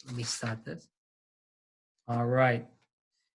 Let me start this. All right.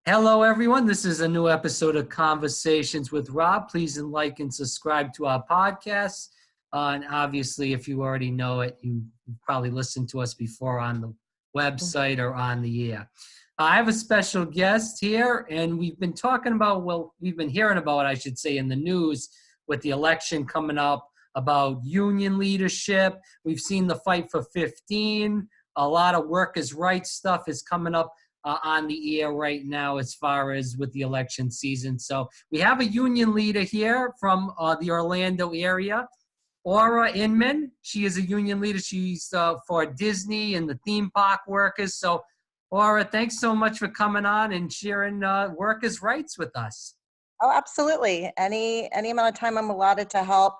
Hello, everyone. This is a new episode of Conversations with Rob. Please like and subscribe to our podcast. And obviously, if you already know it, you probably listened to us before on the website or on the air. I have a special guest here, and we've been hearing about, I should say, in the news with the election coming up about union leadership. We've seen the fight for 15. A lot of workers' rights stuff is coming up on the air right now as far as with the election season. So we have a union leader here from the Orlando area, Aura Inman. She is a union leader. She's for Disney and the theme park workers. So Aura, thanks so much for coming on and sharing workers' rights with us. Oh, absolutely. Any amount of time I'm allotted to help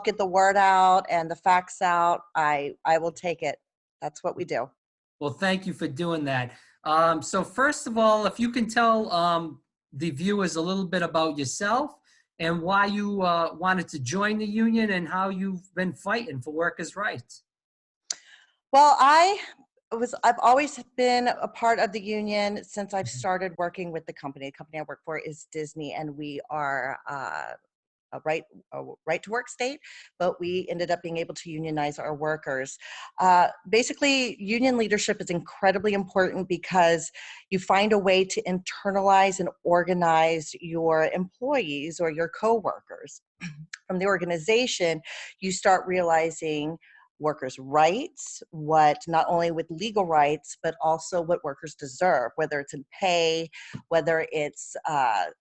get the word out and the facts out, I will take it. That's what we do. Well, thank you for doing that. So first of all, if you can tell the viewers a little bit about yourself and why you wanted to join the union and how you've been fighting for workers' rights. Well, I've always been a part of the union since I've started working with the company. The company I work for is Disney, and we are a right to work state, but we ended up being able to unionize our workers. Basically, union leadership is incredibly important because you find a way to internalize and organize your employees or your coworkers. From the organization, you start realizing workers' rights, what not only with legal rights, but also what workers deserve, whether it's in pay, whether it's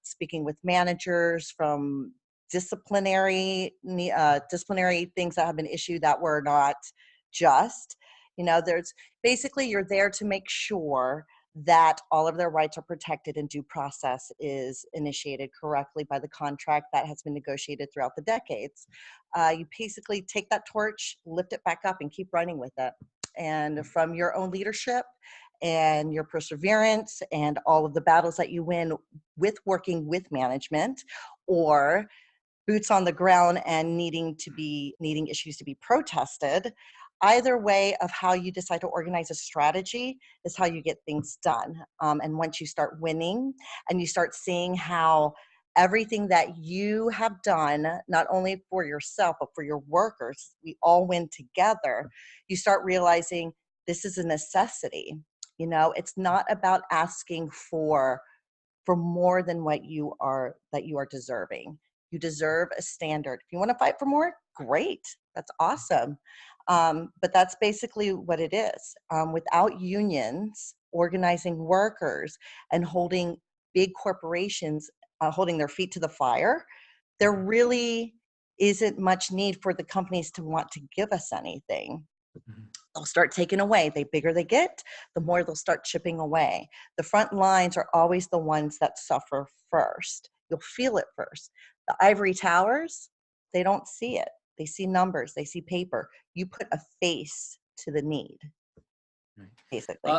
speaking with managers from disciplinary things that have been issued that were not just. There's basically, you're there to make sure that all of their rights are protected and due process is initiated correctly by the contract that has been negotiated throughout the decades. You basically take that torch, lift it back up, and keep running with it. And from your own leadership and your perseverance and all of the battles that you win with working with management, or boots on the ground and needing issues to be protested, either way of how you decide to organize a strategy is how you get things done. And once you start winning and you start seeing how everything that you have done, not only for yourself, but for your workers, we all win together, you start realizing this is a necessity. It's not about asking for more than what you are deserving. You deserve a standard. If you want to fight for more, great. That's awesome. But that's basically what it is. Without unions organizing workers and holding big corporations, holding their feet to the fire, there really isn't much need for the companies to want to give us anything. Mm-hmm. They'll start taking away. The bigger they get, the more they'll start chipping away. The front lines are always the ones that suffer first. You'll feel it first. The ivory towers, they don't see it. They see numbers, they see paper. You put a face to the need, basically.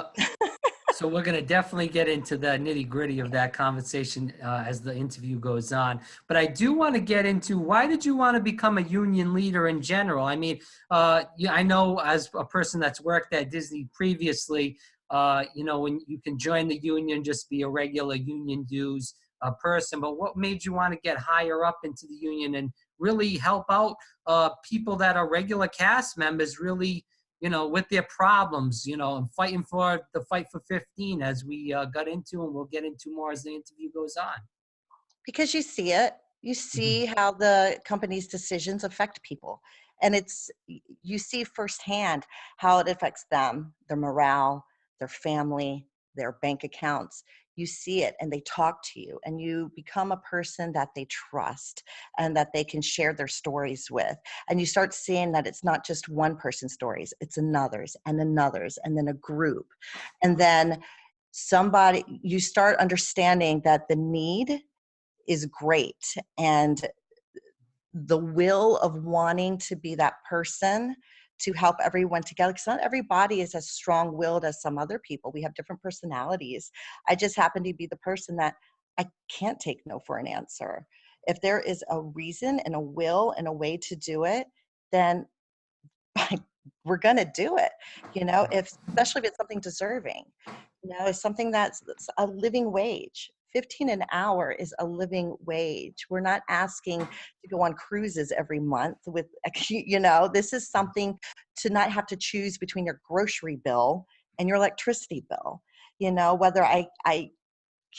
So we're going to definitely get into the nitty gritty of that conversation as the interview goes on. But I do want to get into, why did you want to become a union leader in general? I mean, I know as a person that's worked at Disney previously, when you can join the union, just be a regular union dues person. But what made you want to get higher up into the union and really help out people that are regular cast members, really, with their problems, and fighting for the fight for 15 as we got into, and we'll get into more as the interview goes on. Because you see it. You see how the company's decisions affect people. And you see firsthand how it affects them, their morale, their family, their bank accounts. You see it, and they talk to you, and you become a person that they trust and that they can share their stories with. And you start seeing that it's not just one person's stories, it's another's and another's, and then a group. And then you start understanding that the need is great, and the will of wanting to be that person to help everyone together, because not everybody is as strong-willed as some other people. We have different personalities. I just happen to be the person that I can't take no for an answer. If there is a reason and a will and a way to do it, then by we're going to do it, especially if it's something deserving, it's something that's a living wage. 15 an hour is a living wage. We're not asking to go on cruises every month with, this is something to not have to choose between your grocery bill and your electricity bill, whether I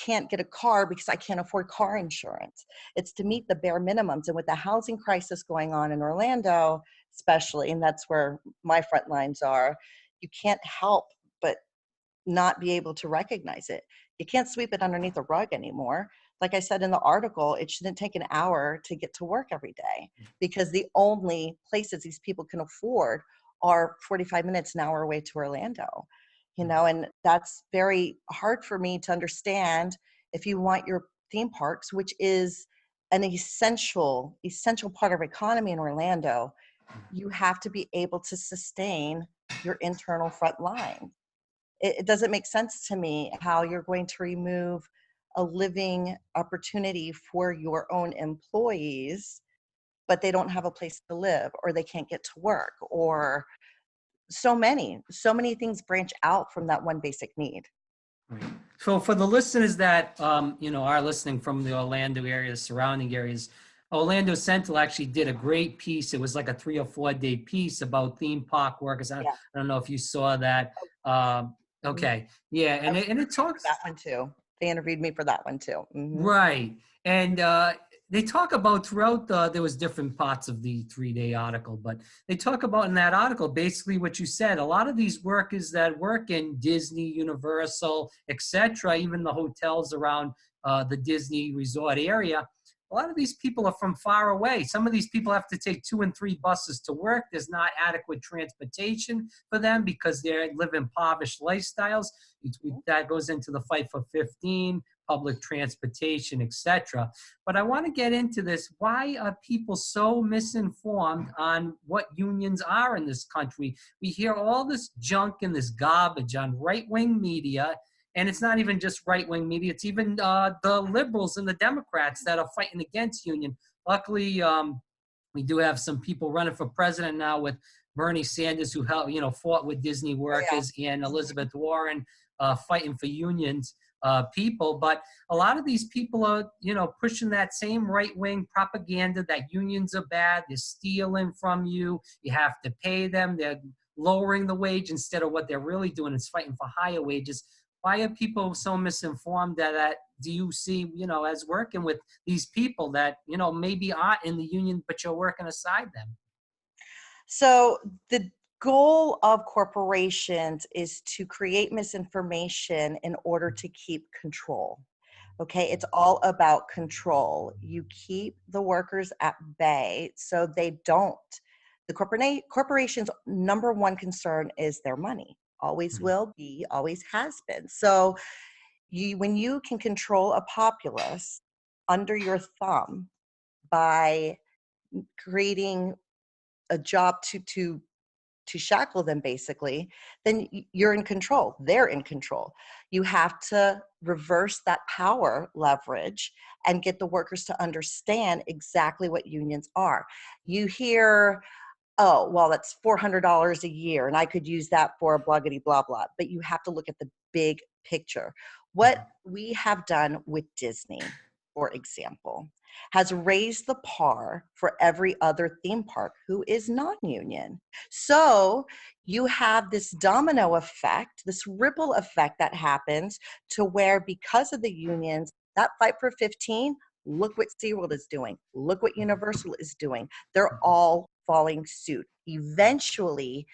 can't get a car because I can't afford car insurance. It's to meet the bare minimums. And with the housing crisis going on in Orlando, especially, and that's where my front lines are, you can't help but not be able to recognize it. You can't sweep it underneath the rug anymore. Like I said in the article, it shouldn't take an hour to get to work every day, because the only places these people can afford are 45 minutes, an hour away to Orlando. And that's very hard for me to understand. If you want your theme parks, which is an essential part of economy in Orlando, you have to be able to sustain your internal front line. It doesn't make sense to me how you're going to remove a living opportunity for your own employees, but they don't have a place to live, or they can't get to work, or so many things branch out from that one basic need. Right. So for the listeners that are listening from the Orlando area, surrounding areas, Orlando Central actually did a great piece. It was like a 3 or 4 day piece about theme park workers. I Yeah. don't know if you saw that. Okay, yeah, and it talks That one too. They interviewed me for that one too. right, and they talk about throughout there was different parts of the 3 day article, but they talk about in that article basically what you said. A lot of these workers that work in Disney, Universal, etc., even the hotels around the Disney resort area, a lot of these people are from far away. Some of these people have to take 2 and 3 buses to work. There's not adequate transportation for them because they live impoverished lifestyles. That goes into the fight for 15, public transportation, etc. But I want to get into this. Why are people so misinformed on what unions are in this country? We hear all this junk and this garbage on right-wing media. And it's not even just right-wing media. It's even the liberals and the Democrats that are fighting against union. Luckily, we do have some people running for president now with Bernie Sanders, who fought with Disney workers, and Elizabeth Warren fighting for unions people. But a lot of these people are, pushing that same right-wing propaganda that unions are bad. They're stealing from you. You have to pay them. They're lowering the wage instead of what they're really doing is fighting for higher wages. Why are people so misinformed that do you see, as working with these people that, maybe aren't in the union, but you're working aside them? So the goal of corporations is to create misinformation in order to keep control. Okay, it's all about control. You keep the workers at bay so they don't. The corporation's number one concern is their money. Always will be, always has been. So when you can control a populace under your thumb by creating a job to shackle them, basically, then you're in control. They're in control. You have to reverse that power leverage and get the workers to understand exactly what unions are. You hear, oh, well, that's $400 a year, and I could use that for a bloggity blah, blah. But you have to look at the big picture. What we have done with Disney, for example, has raised the par for every other theme park who is non-union. So you have this domino effect, this ripple effect that happens to where, because of the unions, that fight for 15, look what SeaWorld is doing. Look what Universal is doing. They're all following suit. Eventually,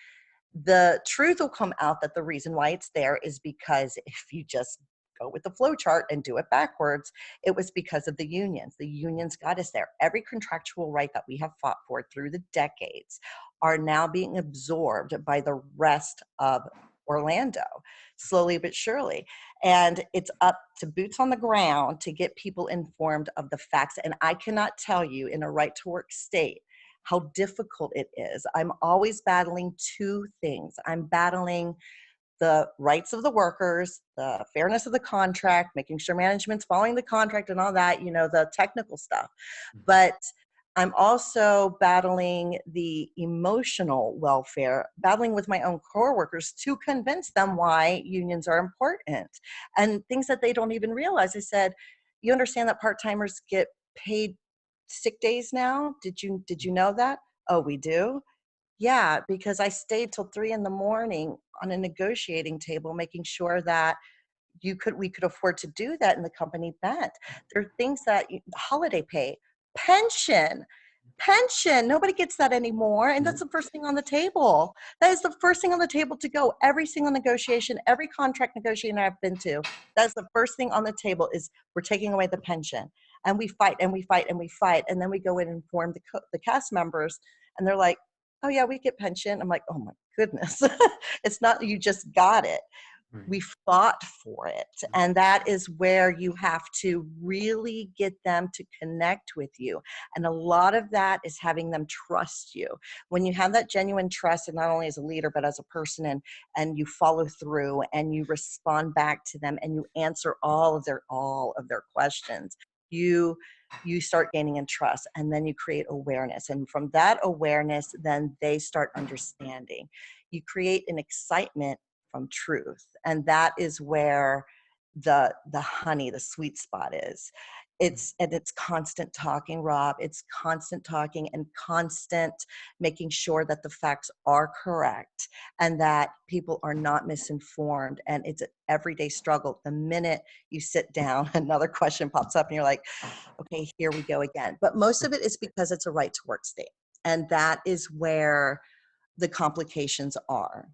the truth will come out that the reason why it's there is because, if you just go with the flow chart and do it backwards, it was because of the unions. The unions got us there. Every contractual right that we have fought for through the decades are now being absorbed by the rest of Orlando, slowly but surely. And it's up to boots on the ground to get people informed of the facts. And I cannot tell you, in a right to work state, how difficult it is. I'm always battling two things. I'm battling the rights of the workers, the fairness of the contract, making sure management's following the contract and all that, the technical stuff. But I'm also battling the emotional welfare, battling with my own coworkers to convince them why unions are important and things that they don't even realize. I said, you understand that part-timers get paid sick days now? Did you know that? Oh, we do? Yeah, because I stayed till 3 in the morning on a negotiating table, making sure that we could afford to do that, and the company bent. There are things that holiday pay, pension, pension. Nobody gets that anymore, and that's the first thing on the table. That is the first thing on the table to go. Every single negotiation, every contract negotiation I've been to, that's the first thing on the table is we're taking away the pension, and we fight and we fight and we fight, and then we go in and inform the cast members, and they're like, "Oh yeah, we get pension." I'm like, "Oh my goodness, it's not you just got it." Right. We fought for it. And that is where you have to really get them to connect with you. And a lot of that is having them trust you. When you have that genuine trust, and not only as a leader, but as a person, and you follow through and you respond back to them and you answer all of their questions, you start gaining in trust, and then you create awareness. And from that awareness, then they start understanding. You create an excitement from truth, and that is where the honey, the sweet spot is. It's constant talking, Rob. It's constant talking and constant making sure that the facts are correct and that people are not misinformed. And it's an everyday struggle. The minute you sit down, another question pops up and you're like, okay, here we go again. But most of it is because it's a right to work state, and that is where the complications are.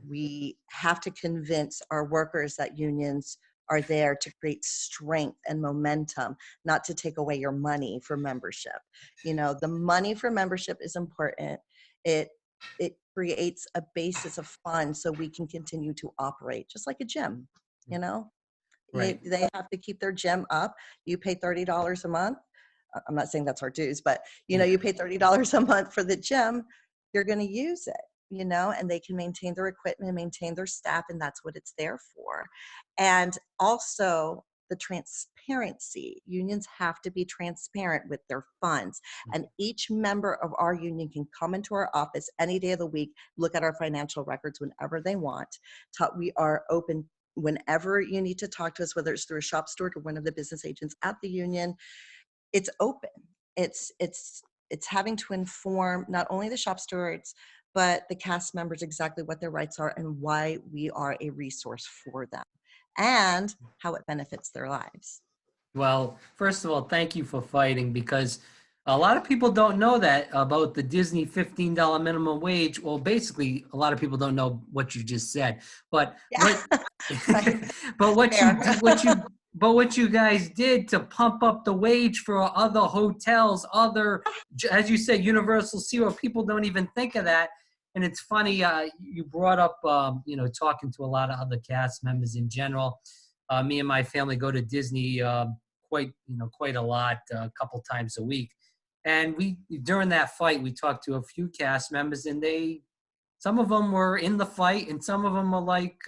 We have to convince our workers that unions are there to create strength and momentum, not to take away your money for membership. The money for membership is important. It creates a basis of funds so we can continue to operate, just like a gym. you know Right. they have to keep their gym up. You pay $30 a month. I'm not saying that's our dues, but you pay $30 a month for the gym, you're going to use it, and they can maintain their equipment and maintain their staff, and that's what it's there for. And also the transparency. Unions have to be transparent with their funds. And each member of our union can come into our office any day of the week, look at our financial records whenever they want. We are open whenever you need to talk to us, whether it's through a shop steward or one of the business agents at the union. It's open. It's having to inform not only the shop stewards, but the cast members exactly what their rights are and why we are a resource for them and how it benefits their lives. Well, first of all, thank you for fighting, because a lot of people don't know that about the Disney $15 minimum wage. Well, basically, a lot of people don't know what you just said. But Yeah. Right. but what Fair. what you guys did to pump up the wage for other hotels, as you said, Universal Zero. People don't even think of that. And it's funny, you brought up, talking to a lot of other cast members in general. Me and my family go to Disney quite a lot, a couple times a week. And during that fight, we talked to a few cast members, and some of them were in the fight, and some of them were like,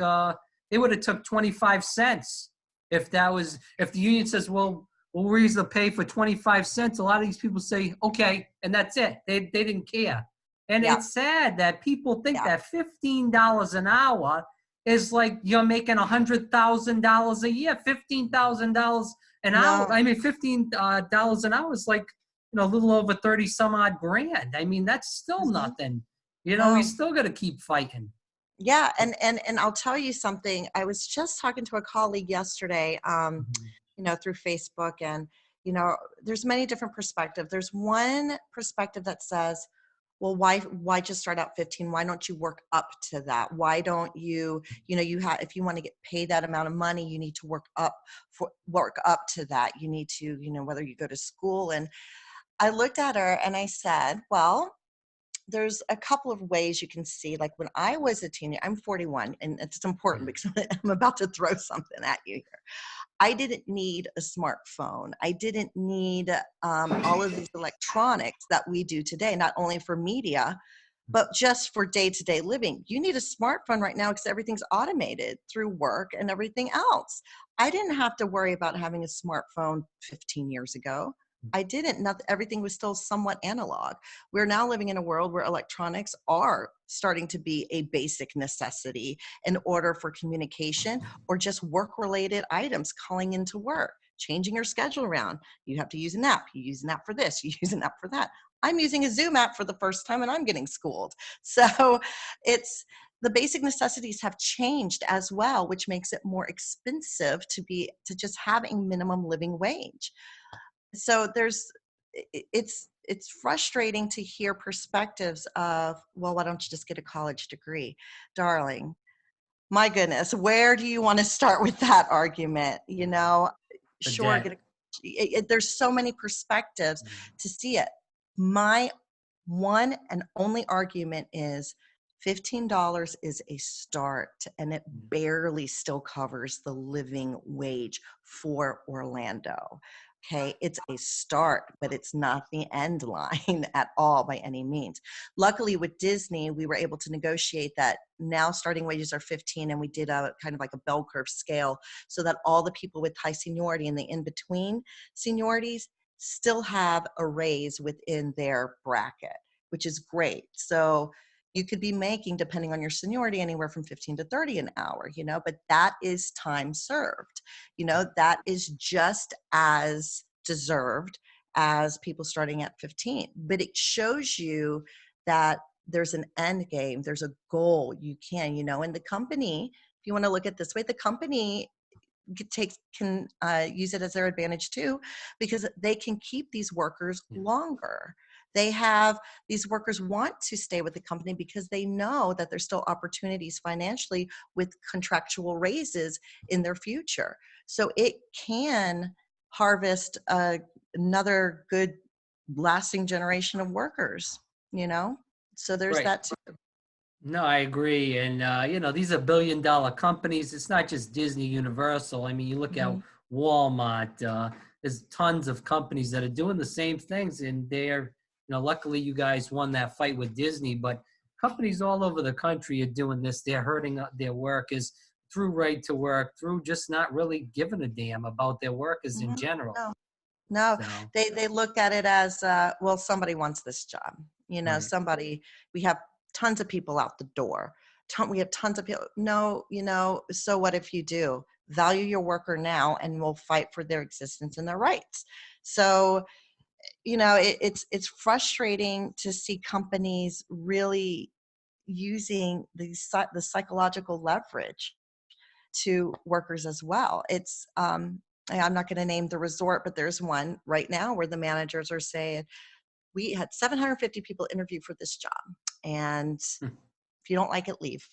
they would have took 25 cents if the union says, well, we'll raise the pay for 25 cents. A lot of these people say, okay, and that's it. They didn't care. And It's sad that people think that $15 an hour is like you're making $100,000 a year. $15,000 an hour. I mean, $15 an hour is like, a little over 30 some odd grand. I mean, that's still nothing. You still got to keep fighting. Yeah, and I'll tell you something. I was just talking to a colleague yesterday, through Facebook, and there's many different perspectives. There's one perspective that says, well, why just start out 15? Why don't you work up to that? Why don't you, if you want to get paid that amount of money, you need to work up to that. You need to, whether you go to school. And I looked at her and I said, well, there's a couple of ways you can see. Like when I was a teenager, I'm 41, and it's important because I'm about to throw something at you here. I didn't need a smartphone. I didn't need all of these electronics that we do today, not only for media, but just for day-to-day living. You need a smartphone right now because everything's automated through work and everything else. I didn't have to worry about having a smartphone 15 years ago. I didn't. Not everything was still somewhat analog. We're now living in a world where electronics are starting to be a basic necessity in order for communication or just work-related items calling into work, changing your schedule around. You have to use an app. You use an app for this. You use an app for that. I'm using a Zoom app for the first time and I'm getting schooled. So it's the basic necessities have changed as well, which makes it more expensive to just have a minimum living wage. So it's frustrating to hear perspectives of, well, why don't you just get a college degree? Darling, my goodness, where do you want to start with that argument? You know, The sure, debt. there's so many perspectives to see it. My one and only argument is $15 is a start, and it barely still covers the living wage for Orlando. Okay, it's a start, but it's not the end line at all by any means. Luckily, with Disney, we were able to negotiate that now starting wages are 15, and we did a kind of like a bell curve scale so that all the people with high seniority and the in-between seniorities still have a raise within their bracket, which is great. So you could be making, depending on your seniority, anywhere from 15 to 30 an hour, you know, but that is time served. You know, that is just as deserved as people starting at 15. But it shows you that there's an end game, there's a goal you can, you know, and the company, if you want to look at it this way, the company can use it as their advantage too, because they can keep these workers longer. They have these workers want to stay with the company because they know that there's still opportunities financially with contractual raises in their future. So it can harvest another good lasting generation of workers, you know? So there's Right. that too. No, I agree. And, these are billion-dollar companies. It's not just Disney, Universal. I mean, you look at Mhm. Walmart, there's tons of companies that are doing the same things. And they're, luckily you guys won that fight with Disney, but companies all over the country are doing this. They're hurting their workers through right to work, through just not really giving a damn about their workers in Mhm. general. No. No, So, they look at it as, well, somebody wants this job. You know, right. somebody, we have tons of people out the door. We have tons of people. No, you know, so what if you do? Value your worker now and we'll fight for their existence and their rights. So, you know, it's frustrating to see companies really using the psychological leverage to workers as well. I'm not going to name the resort, but there's one right now where the managers are saying, we had 750 people interview for this job. And if you don't like it, leave.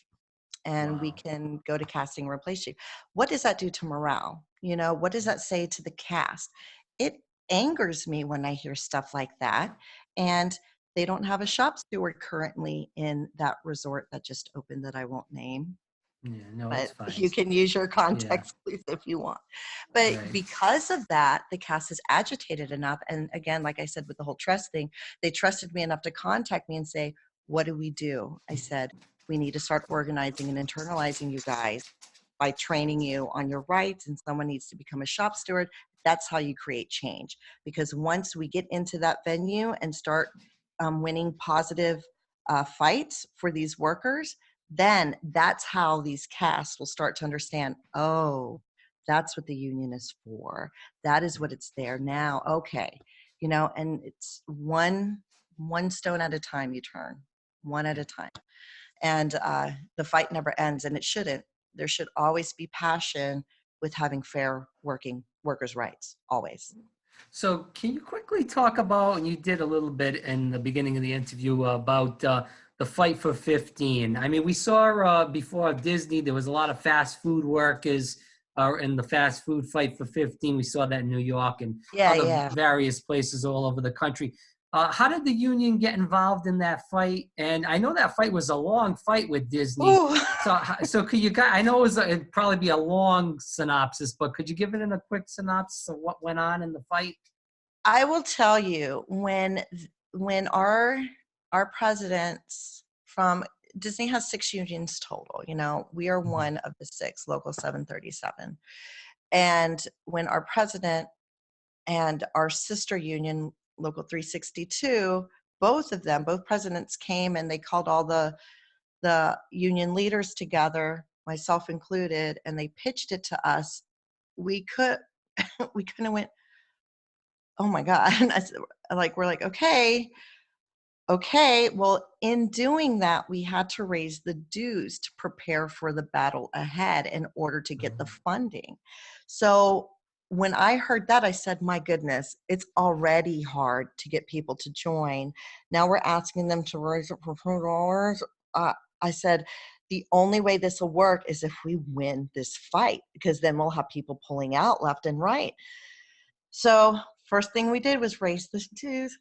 And we Wow. can go to casting and replace you. What does that do to morale? You know, what does that say to the cast? It angers me when I hear stuff like that. And they don't have a shop steward currently in that resort that just opened that I won't name, Yeah, no, it's but fine. you can use your Yeah, context clues if you want. But right. because of that, the cast is agitated enough. And again, like I said, with the whole trust thing, they trusted me enough to contact me and say, what do we do? I said, we need to start organizing and internalizing you guys by training you on your rights, and someone needs to become a shop steward. That's how you create change. Because once we get into that venue and start winning positive fights for these workers, then that's how these casts will start to understand, oh, that's what the union is for. That is what it's there now. Okay. You know, and it's one stone at a time you turn, one at Yeah. a time. And the fight never ends, and it shouldn't. There should always be passion with having fair workers' rights, always. So can you quickly talk about, and you did a little bit in the beginning of the interview about the fight for 15. I mean, we saw before Disney, there was a lot of fast food workers in the fast food fight for 15. We saw that in New York and Yeah, other yeah. various places all over the country. How did the union get involved in that fight? And I know that fight was a long fight with Disney. Ooh. So could you guys, I know it'd probably be a long synopsis, but could you give it in a quick synopsis of what went on in the fight? I will tell you, when our presidents from Disney has 6 unions total, you know, we are Mhm. one of the 6, local 737. And when our president and our sister union, Local 362, both of them, both presidents came and they called all the union leaders together, myself included, and they pitched it to us. We could, we kind of went, oh my God. And I said, like, we're like, okay, well, in doing that, we had to raise the dues to prepare for the battle ahead in order to get the funding. So when I heard that, I said, my goodness, it's already hard to get people to join. Now we're asking them to raise it for $4. I said, the only way this will work is if we win this fight, because then we'll have people pulling out left and right. So first thing we did was raise the dues.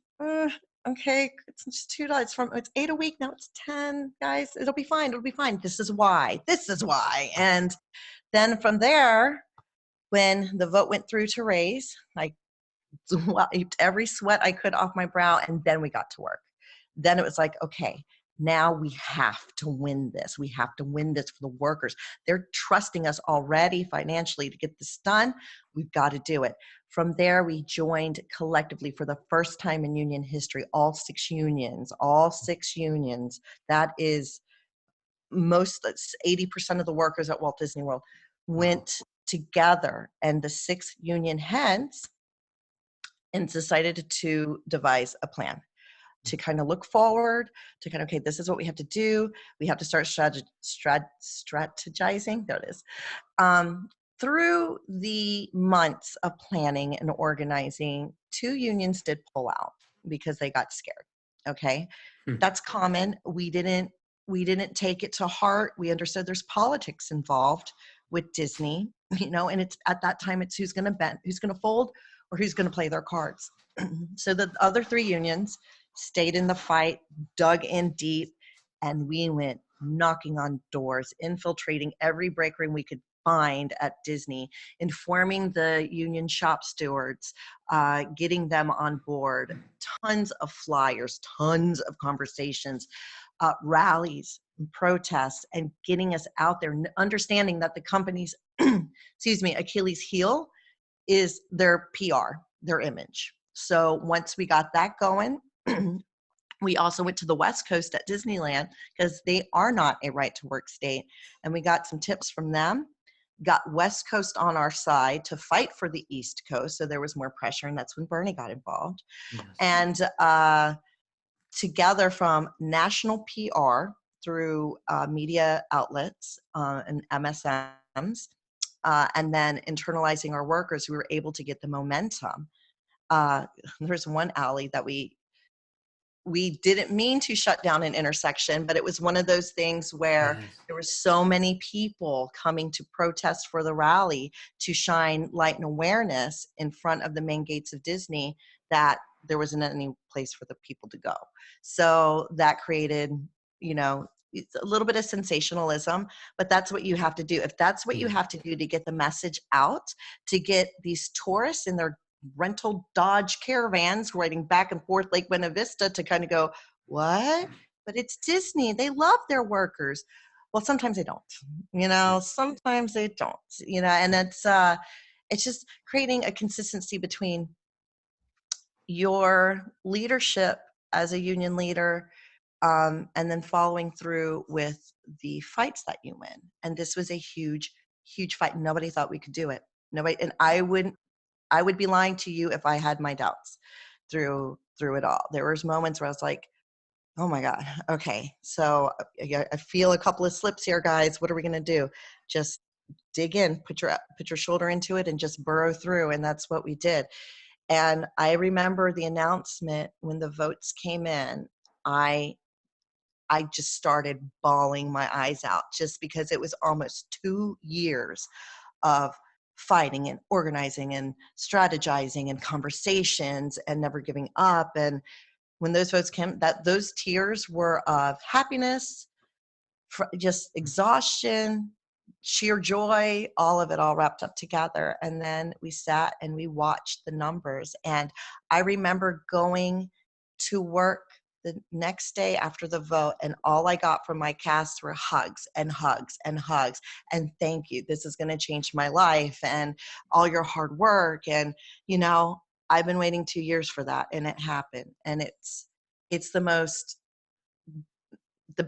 Okay, it's just $2 from it's $8 a week, now it's 10, guys. It'll be fine. It'll be fine. This is why. This is why. And then from there, when the vote went through to raise, I wiped every sweat I could off my brow, and then we got to work. Then it was like, okay, now we have to win this. We have to win this for the workers. They're trusting us already financially to get this done. We've got to do it. From there, we joined collectively for the first time in union history, all six unions. That is most, 80% of the workers at Walt Disney World went together, and the six union heads and decided to devise a plan to kind of look forward to kind of, okay, this is what we have to do. We have to start strategizing. There it is. Through the months of planning and organizing, two unions did pull out because they got scared. Okay. That's common. We didn't take it to heart. We understood there's politics involved with Disney, and it's at that time, it's who's going to bend, who's going to fold, or who's going to play their cards. So the other three unions stayed in the fight, dug in deep, and we went knocking on doors, infiltrating every break room we could find at Disney, informing the union shop stewards, getting them on board, tons of flyers, tons of conversations, rallies, and protests, and getting us out there, understanding that the company's, Achilles heel is their PR, their image. So once we got that going, we also went to the West Coast at Disneyland because they are not a right to work state. And we got some tips from them, got West Coast on our side to fight for the East Coast. So there was more pressure, and that's when Bernie got involved. Yes. And together from national PR through media outlets and MSMs, and then internalizing our workers, we were able to get the momentum. There's one alley that we didn't mean to shut down an intersection, but it was one of those things where there were so many people coming to protest for the rally to shine light and awareness in front of the main gates of Disney that there wasn't any place for the people to go. So that created, it's a little bit of sensationalism, but that's what you have to do. If that's what you have to do to get the message out, to get these tourists in their rental Dodge caravans riding back and forth Lake Buena Vista to kind of go, what? But it's Disney. They love their workers. Well, sometimes they don't, sometimes they don't, and it's just creating a consistency between your leadership as a union leader, and then following through with the fights that you win. And this was a huge, huge fight. Nobody thought we could do it. Nobody, and I would be lying to you if I had my doubts through it all. There was moments where I was like, oh my God, okay, so I feel a couple of slips here, guys. What are we going to do? Just dig in, put your shoulder into it, and just burrow through. And that's what we did. And I remember the announcement when the votes came in. I just started bawling my eyes out, just because it was almost 2 years of fighting and organizing and strategizing and conversations and never giving up. And when those votes came, those tears were of happiness, just exhaustion, sheer joy, all of it all wrapped up together. And then we sat and we watched the numbers. And I remember going to work the next day after the vote, and all I got from my cast were hugs and hugs and hugs. And thank you. This is going to change my life, and all your hard work. And, I've been waiting 2 years for that, and it happened. And it's the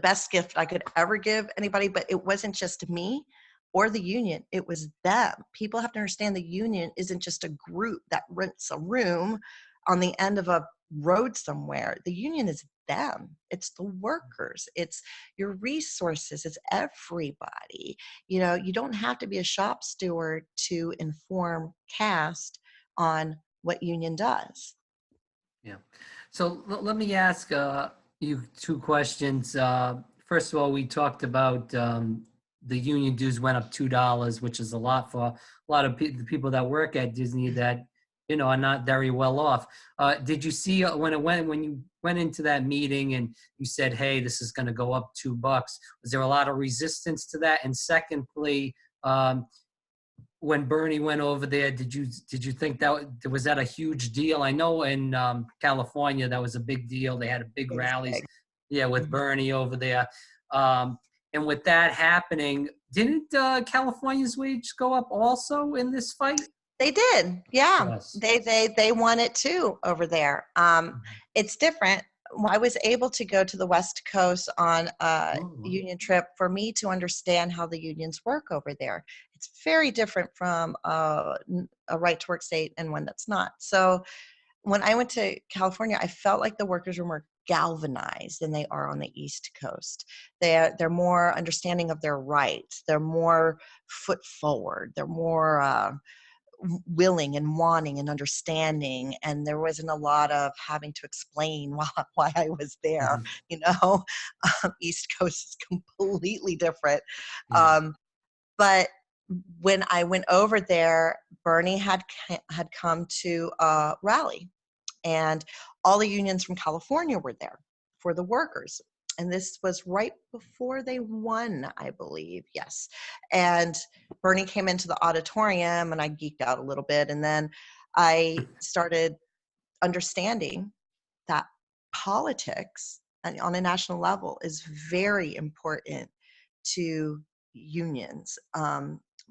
best gift I could ever give anybody, but it wasn't just me or the union, it was them. People have to understand the union isn't just a group that rents a room on the end of a road somewhere. The union is them. It's the workers. It's your resources. It's everybody. You don't have to be a shop steward to inform CAST on what union does. Yeah. So let me ask you two questions. First of all, we talked about the union dues went up $2, which is a lot for a lot of the people that work at Disney that are not very well off. Did you see when you went into that meeting and you said, "Hey, this is going to go up $2"? Was there a lot of resistance to that? And secondly, when Bernie went over there, did you think that was that a huge deal? I know in California that was a big deal. They had big rallies, Big. yeah, with Bernie over there. And with that happening, didn't California's wage go up also in this fight? They did, yeah. Yes. They want it too over there. It's different. I was able to go to the West Coast on a union trip for me to understand how the unions work over there. It's very different from a right to work state and one that's not. So when I went to California, I felt like the workers were more galvanized than they are on the East Coast. They're more understanding of their rights. They're more foot forward. They're more willing and wanting and understanding, and there wasn't a lot of having to explain why I was there. East Coast is completely different. Yeah. But when I went over there, Bernie had come to a rally, and all the unions from California were there for the workers. And this was right before they won, I believe. Yes. And Bernie came into the auditorium, and I geeked out a little bit. And then I started understanding that politics on a national level is very important to unions.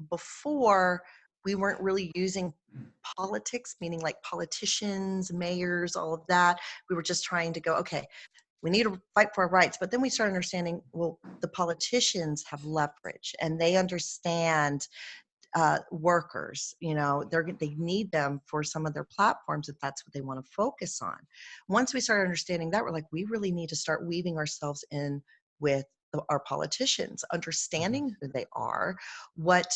Before, we weren't really using politics, meaning like politicians, mayors, all of that. We were just trying to go, okay, we need to fight for our rights. But then we started understanding, well, the politicians have leverage and they understand workers. They need them for some of their platforms if that's what they want to focus on. Once we started understanding that, we're like, we really need to start weaving ourselves in with our politicians, understanding who they are, what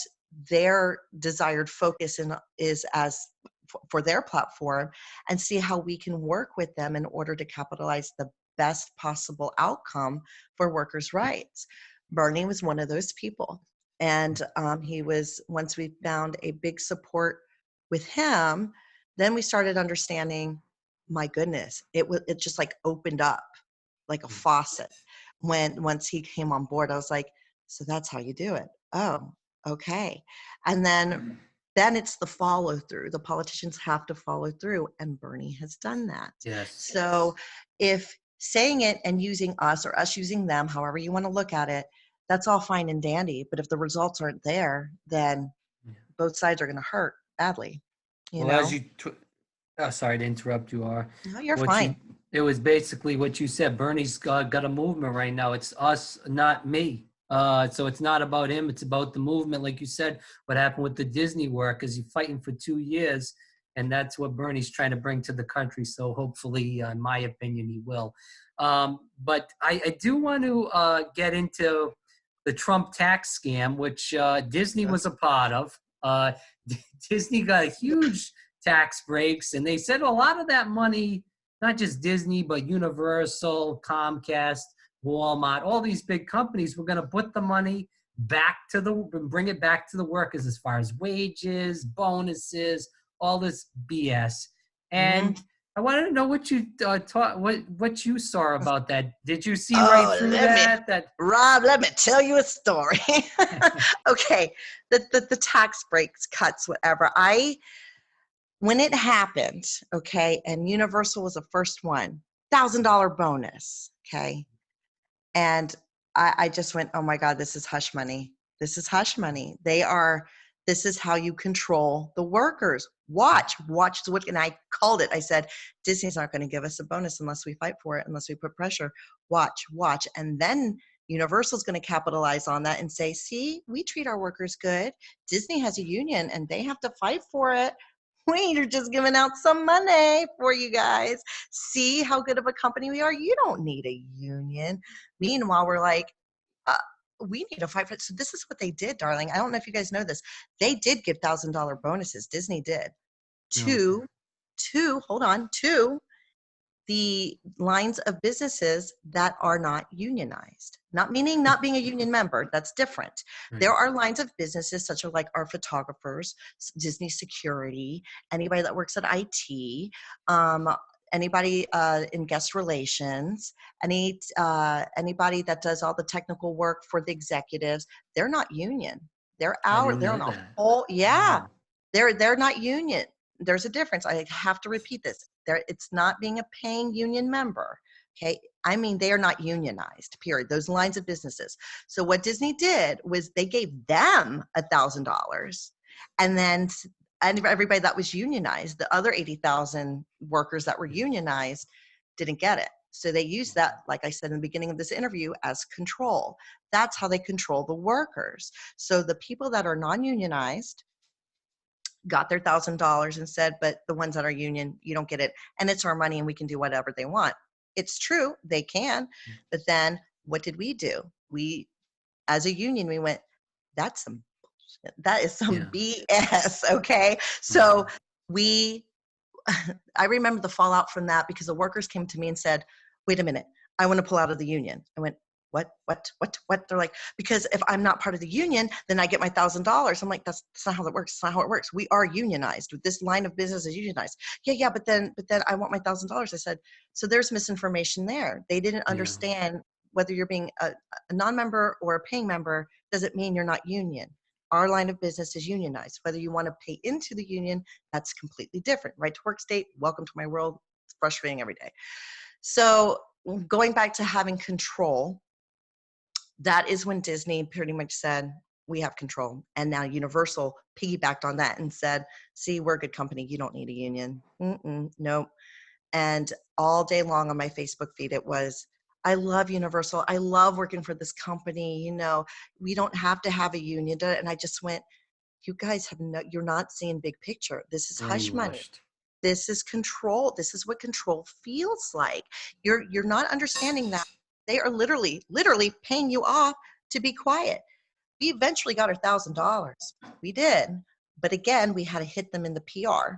their desired focus is as for their platform, and see how we can work with them in order to capitalize the best possible outcome for workers' rights. Bernie was one of those people. And he was, once we found a big support with him, then we started understanding, my goodness, it just like opened up like a faucet. Once he came on board, I was like, so that's how you do it. Oh, okay. And then it's the follow through. The politicians have to follow through, and Bernie has done that. Yes. So if saying it and using us, or us using them, however you want to look at it, that's all fine and dandy. But if the results aren't there, then both sides are going to hurt badly. As you, sorry to interrupt you, No, you're what fine. it was basically what you said. Bernie's got a movement right now. It's us, not me. So it's not about him. It's about the movement. Like you said, what happened with the Disney work is he's fighting for 2 years, and that's what Bernie's trying to bring to the country. So hopefully, in my opinion, he will. But I do want to get into the Trump tax scam, which Disney was a part of. Disney got huge tax breaks, and they said a lot of that money, not just Disney, but Universal, Comcast, Walmart, all these big companies were going to put the money bring it back to the workers as far as wages, bonuses, all this BS. And I wanted to know what you what you saw about that. Did you see right through that? Rob, let me tell you a story. Okay, the tax breaks, cuts, whatever. When it happened, okay, and Universal was the first one, $1,000 bonus, okay, and I just went, oh my God, this is hush money. This is hush money. They are This is how you control the workers. Watch what, and I called it. I said, Disney's not going to give us a bonus unless we fight for it, unless we put pressure. Watch. And then Universal's going to capitalize on that and say, see, we treat our workers good. Disney has a union and they have to fight for it. We are just giving out some money for you guys. See how good of a company we are? You don't need a union. Meanwhile, we're like, we need to fight for it. So this is what they did, darling. I don't know if you guys know this. They did give $1,000 bonuses. Disney did. No. To the lines of businesses that are not unionized. Not meaning not being a union member. That's different. Right. There are lines of businesses such as like our photographers, Disney security, anybody that works at IT, anybody in guest relations, anybody that does all the technical work for the executives. They're not union. They're I out. didn't They're know on a that. whole, yeah. Wow. They're not union. There's a difference. I have to repeat this. It's not being a paying union member. Okay. I mean, they are not unionized, period. Those lines of businesses. So what Disney did was they gave them $1,000, and then everybody that was unionized, the other 80,000 workers that were unionized, didn't get it. So they used that, like I said in the beginning of this interview, as control. That's how they control the workers. So the people that are non-unionized got their $1,000 and said, but the ones that are union, you don't get it. And it's our money and we can do whatever they want. It's true, they can. But then what did we do? We, as a union, we went, that's some bullshit. That is some BS. Okay. So I remember the fallout from that because the workers came to me and said, wait a minute, I want to pull out of the union. I went, what? They're like, because if I'm not part of the union, then I get my $1,000. I'm like, that's not how that works. It's not how it works. We are unionized. This line of business is unionized. Yeah. But then I want my $1,000. I said, so there's misinformation there. They didn't understand whether you're being a non-member or a paying member doesn't mean you're not union. Our line of business is unionized. Whether you want to pay into the union, that's completely different. Right to work state, welcome to my world. It's frustrating every day. So going back to having control, that is when Disney pretty much said, we have control. And now Universal piggybacked on that and said, see, we're a good company. You don't need a union. Nope. And all day long on my Facebook feed, it was, I love Universal. I love working for this company. You know, we don't have to have a union. And I just went, you guys you're not seeing big picture. This is hush money. Brainwashed. This is control. This is what control feels like. You're not understanding that they are literally paying you off to be quiet. We eventually got our $1,000. We did. But again, we had to hit them in the PR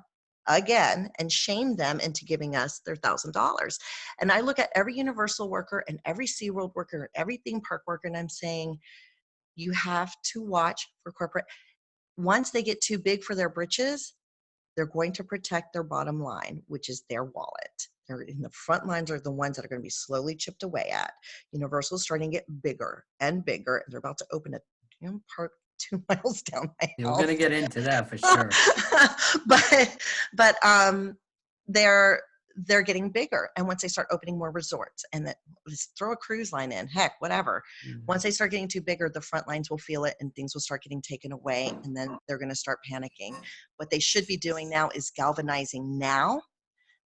again and shame them into giving us their $1,000. And I look at every Universal worker and every SeaWorld worker, every theme park worker, and I'm saying, you have to watch for corporate. Once they get too big for their britches, they're going to protect their bottom line, which is their wallet. They're in the front lines are the ones that are going to be slowly chipped away at. Universal's starting to get bigger and bigger, and they're about to open a damn park 2 miles down my We're house. going to get into that for sure. but they're getting bigger, and once they start opening more resorts, and that just throw a cruise line in, heck, whatever. Once they start getting too bigger, the front lines will feel it, and things will start getting taken away, and then they're going to start panicking. What they should be doing now is galvanizing now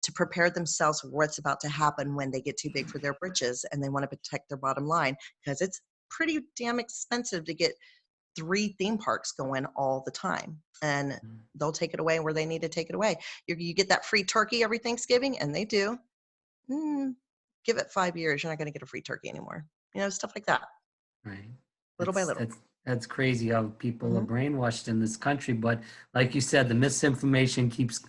to prepare themselves for what's about to happen when they get too big for their britches and they want to protect their bottom line, because it's pretty damn expensive to get 3 theme parks going all the time, and they'll take it away where they need to take it away. You get that free turkey every Thanksgiving, and they do. Give it 5 years, you're not going to get a free turkey anymore. You know, stuff like that. Right. Little by little. That's crazy how people are brainwashed in this country. But like you said, the misinformation keeps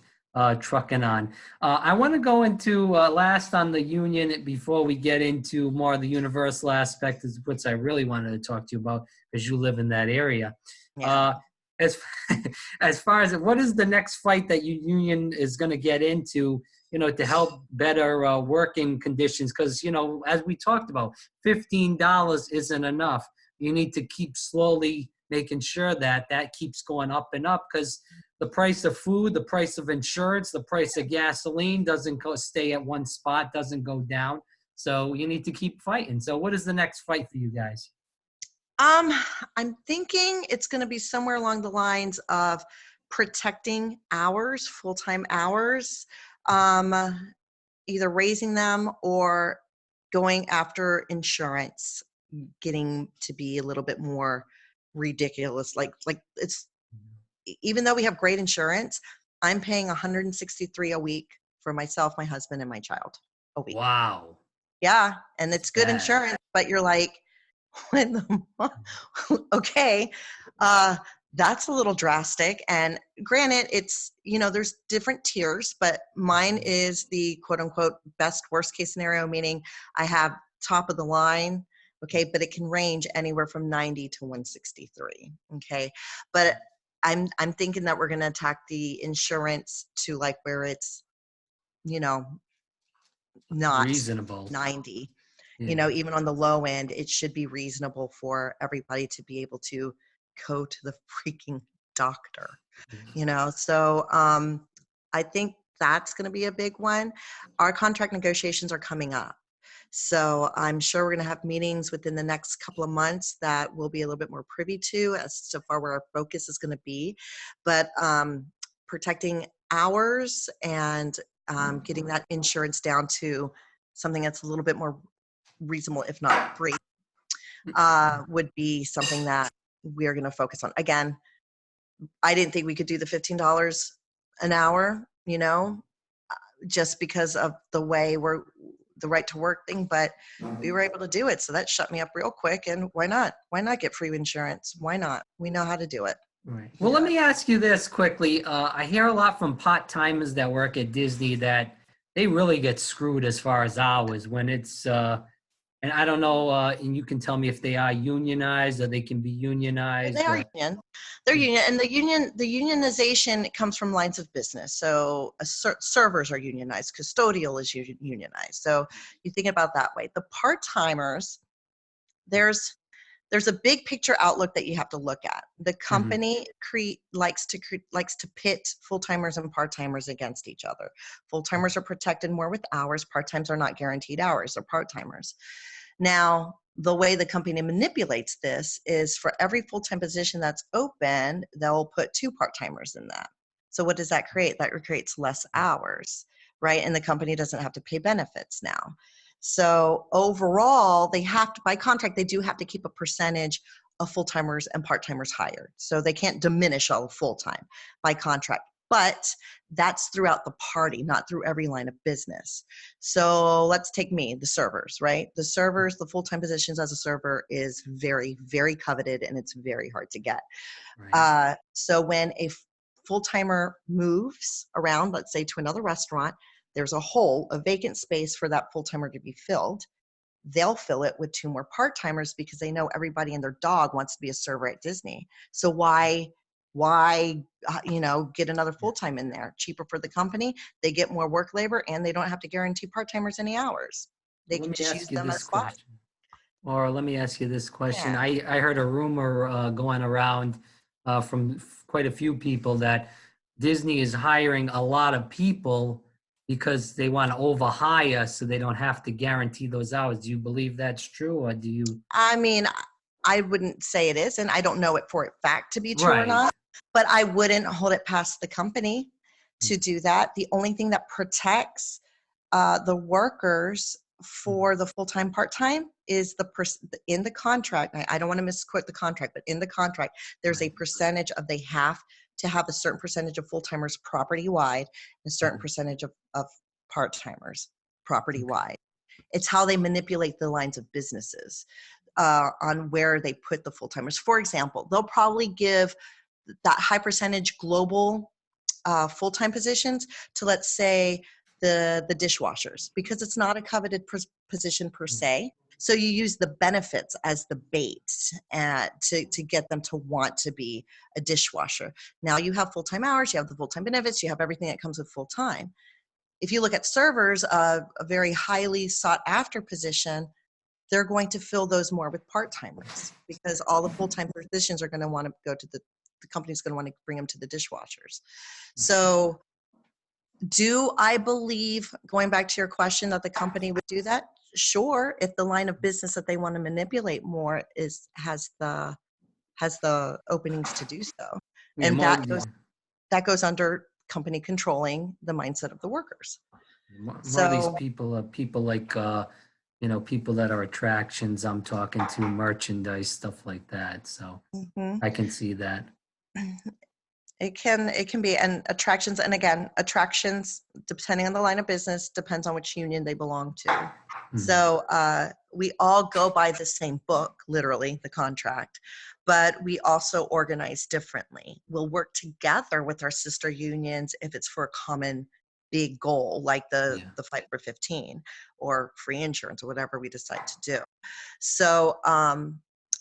trucking on. I want to go into last on the union before we get into more of the universal aspect, which I really wanted to talk to you about because you live in that area. Yeah. As far as what is the next fight that your union is going to get into, you know, to help better working conditions? Because, you know, as we talked about, $15 isn't enough. You need to keep slowly making sure that keeps going up and up, because the price of food, the price of insurance, the price of gasoline doesn't stay at one spot, doesn't go down. So you need to keep fighting. So what is the next fight for you guys? Um, I'm thinking it's going to be somewhere along the lines of protecting hours, full-time hours, um, either raising them or going after insurance, getting to be a little bit more ridiculous. Like it's even though we have great insurance, I'm paying 163 a week for myself, my husband, and my child a week. Wow. Yeah, and It's it's good bad. insurance, but you're like, when the okay, uh, that's a little drastic. And granted, it's there's different tiers, but mine is the quote unquote best worst case scenario, meaning I have top of the line. Okay, but it can range anywhere from 90 to 163. Okay, but I'm thinking that we're going to attack the insurance to like where it's you know not Reasonable. 90. Yeah. Even on the low end, it should be reasonable for everybody to be able to go to the freaking doctor, So I think that's going to be a big one. Our contract negotiations are coming up. So I'm sure we're going to have meetings within the next couple of months that we'll be a little bit more privy to as to far where our focus is going to be. But protecting hours and getting that insurance down to something that's a little bit more reasonable, if not free, would be something that we're going to focus on. Again, I didn't think we could do the $15 an hour, just because of the way we're the right to work thing, but we were able to do it. So that shut me up real quick. And why not? Why not get free insurance? Why not? We know how to do it. Right. Well, let me ask you this quickly. I hear a lot from part-timers that work at Disney that they really get screwed as far as hours when it's, and I don't know, and you can tell me if they are unionized or they can be They unionized. are union. They're union, and the unionization comes from lines of business. So servers are unionized, custodial is unionized. So you think about that way. The part timers, there's a big picture outlook that you have to look at. The Mhm. company likes to pit full timers and part timers against each other. Full timers are protected more with hours. Part timers are not guaranteed hours. They're part timers. Now, the way the company manipulates this is for every full-time position that's open, they'll put 2 part-timers in that. So what does that create? That creates less hours, right? And the company doesn't have to pay benefits now. So overall, they have to, by contract, they do have to keep a percentage of full-timers and part-timers hired. So they can't diminish all of full-time by contract. But that's throughout the party, not through every line of business. So let's take me, the servers, right? The servers, the full-time positions as a server is very, very coveted and it's very hard to get. Right. So when a full-timer moves around, let's say to another restaurant, there's a vacant space for that full-timer to be filled. They'll fill it with 2 more part-timers because they know everybody and their dog wants to be a server at Disney. So why get another full-time in there? Cheaper for the company, they get more work labor, and they don't have to guarantee part-timers any hours. They Let can me just use ask you them as this squad. question. Or let me ask you this question. Yeah. I heard a rumor going around from quite a few people that Disney is hiring a lot of people because they want to overhire so they don't have to guarantee those hours. Do you believe that's true or do you? I mean, I wouldn't say it is, and I don't know it for a fact to be true or Right. not, but I wouldn't hold it past the company to do that. The only thing that protects the workers for the full-time part-time is in the contract. I don't want to misquote the contract, but in the contract there's a Right. percentage of they have to have a certain percentage of full-timers property wide, a certain percentage of part-timers property Okay. wide. It's how they manipulate the lines of businesses on where they put the full-timers. For example, they'll probably give that high percentage global full-time positions to, let's say, the dishwashers, because it's not a coveted position per se. So you use the benefits as the bait to get them to want to be a dishwasher. Now you have full-time hours, you have the full-time benefits, you have everything that comes with full-time. If you look at servers, a very highly sought after position, they're going to fill those more with part-timers because all the full-time positions are going to want to go to the company's going to want to bring them to the dishwashers. So do I believe, going back to your question, that the company would do that? sure, if the line of business that they want to manipulate more has the openings to do so, Yeah, and more, that goes under company controlling the mindset of the workers. more of these So people are people like, people that are attractions I'm talking to, merchandise, stuff like that. So mhm. I can see that. It can be, and attractions, and again, attractions, depending on the line of business, depends on which union they belong to. So we all go by the same book, literally the contract, but we also organize differently. We'll work together with our sister unions if it's for a common big goal, like the Yeah. fight for 15 or free insurance or whatever we decide to do. So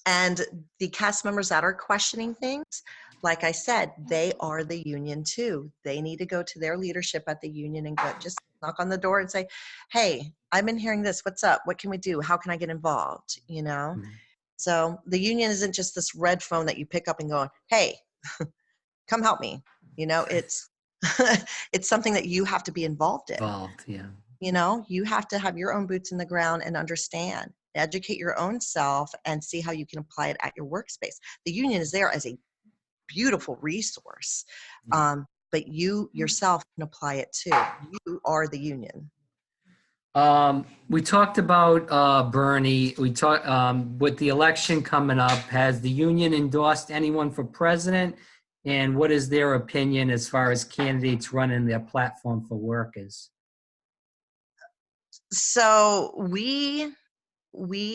and the cast members that are questioning things, like I said, they are the union too. They need to go to their leadership at the union and go, just knock on the door and say, hey, I've been hearing this. What's up? What can we do? How can I get involved? So the union isn't just this red phone that you pick up and go, hey, come help me. It's it's something that you have to be involved in. Involved, yeah. You have to have your own boots in the ground and understand, educate your own self, and see how you can apply it at your workspace. The union is there as a beautiful resource, Yeah. but you yourself can apply it too. You are the union. We talked about Bernie. We talked with the election coming up. Has the union endorsed anyone for president? And what is their opinion as far as candidates running their platform for workers? So we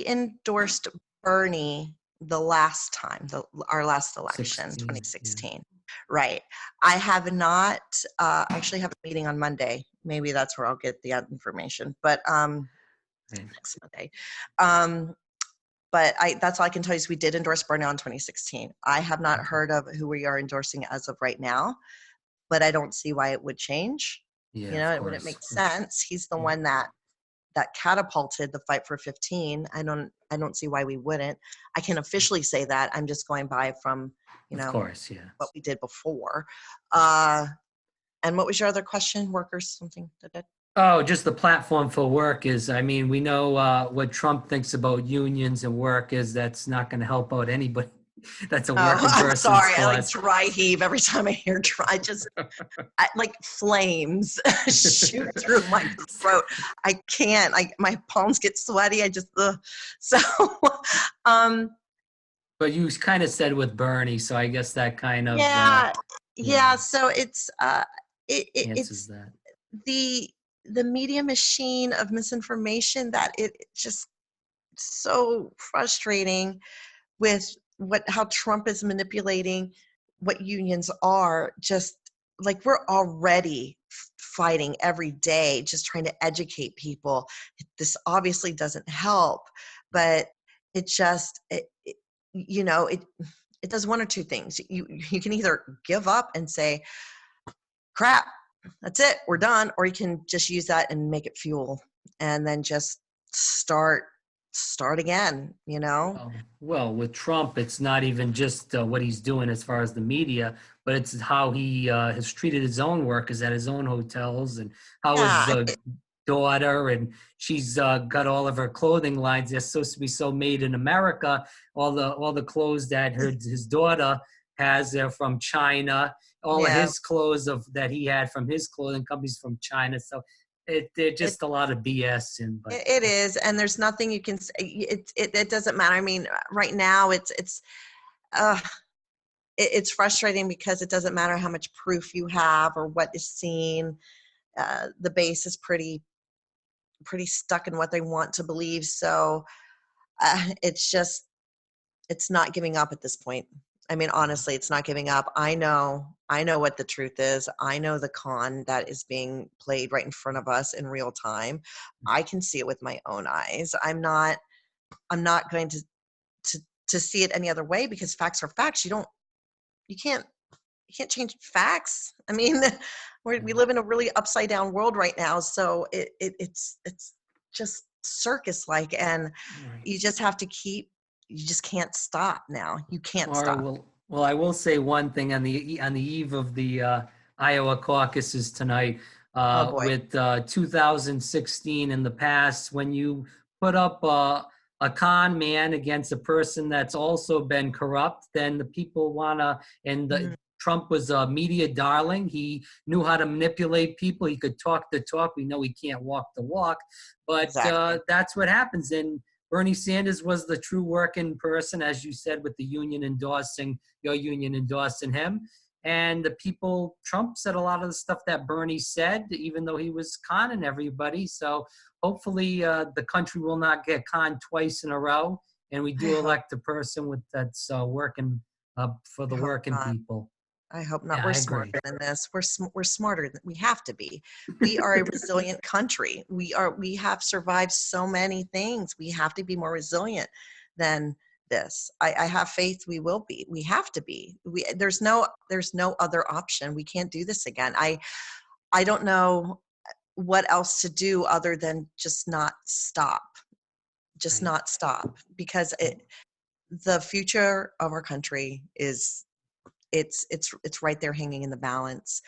endorsed Bernie the last time, our last election, 16, 2016. Right. I have not actually have a meeting on Monday. Maybe that's where I'll get the information. But next Monday. But that's all I can tell you is we did endorse Bernie in 2016. I have not heard of who we are endorsing as of right now, but I don't see why it would change. Yeah, It wouldn't make sense. He's the one that catapulted the fight for 15. I don't see why we wouldn't. I can officially say that. I'm just going by from, Of course, yeah. what we did before. And what was your other question? Workers, something? Oh, just the platform for workers. I mean, we know what Trump thinks about unions and workers. That's not going to help out anybody. That's a working I'm person's sorry. I cause. dry heave every time I hear dry. Like flames shoot through my throat. I can't. My palms get sweaty. So. But you kind of said with Bernie, so I guess that kind of yeah. So it's answers it's that. the media machine of misinformation that it's just so frustrating with how Trump is manipulating what unions are. Just like we're already fighting every day, just trying to educate people. This obviously doesn't help, but it just it does one or two things. You can either give up and say, crap, that's it, we're done, or you can just use that and make it fuel and then just start again. Well, with Trump, it's not even just what he's doing as far as the media, but it's how he has treated his own workers at his own hotels, and how his Yeah, daughter, and she's got all of her clothing lines. They're supposed to be so made in America. All the clothes that his daughter has, they're from China. All of yeah, his clothes that he had from his clothing companies from China. So they're it, just a lot of BS. But it is, and there's nothing you can say. It doesn't matter. I mean, right now uh, it's frustrating because it doesn't matter how much proof you have or what is seen. The base is pretty stuck in what they want to believe. So it's not giving up at this point. I mean, honestly, it's not giving up. I know what the truth is. I know the con that is being played right in front of us in real time. I can see it with my own eyes. I'm not going to see it any other way, because facts are facts. You can't change facts. I mean, we live in a really upside down world right now. So it's just circus like, and you just have to you just can't stop now. You can't All right, stop. well, I will say one thing on the eve of the Iowa caucuses tonight. Oh boy. With 2016 in the past, when you put up a con man against a person that's also been corrupt, then the people wanna, and Mhm. Trump was a media darling. He knew how to manipulate people. He could talk the talk. We know he can't walk the walk, but Exactly. that's what happens. And Bernie Sanders was the true working person, as you said, with the union endorsing, your union endorsing him. And the people, Trump said a lot of the stuff that Bernie said, even though he was conning everybody. So hopefully the country will not get conned twice in a row. And we I do hope, elect a person that's working for I the hope working not. people. I hope not. Yeah, We're I agree. smarter than this. We're smarter than we have to be. We are a resilient country. We have survived so many things. We have to be more resilient than this. I have faith we will be. We have to be. There's no other option. We can't do this again. I don't know what else to do other than just not stop. Just Right. not stop because the future of our country is it's right there hanging in the balance.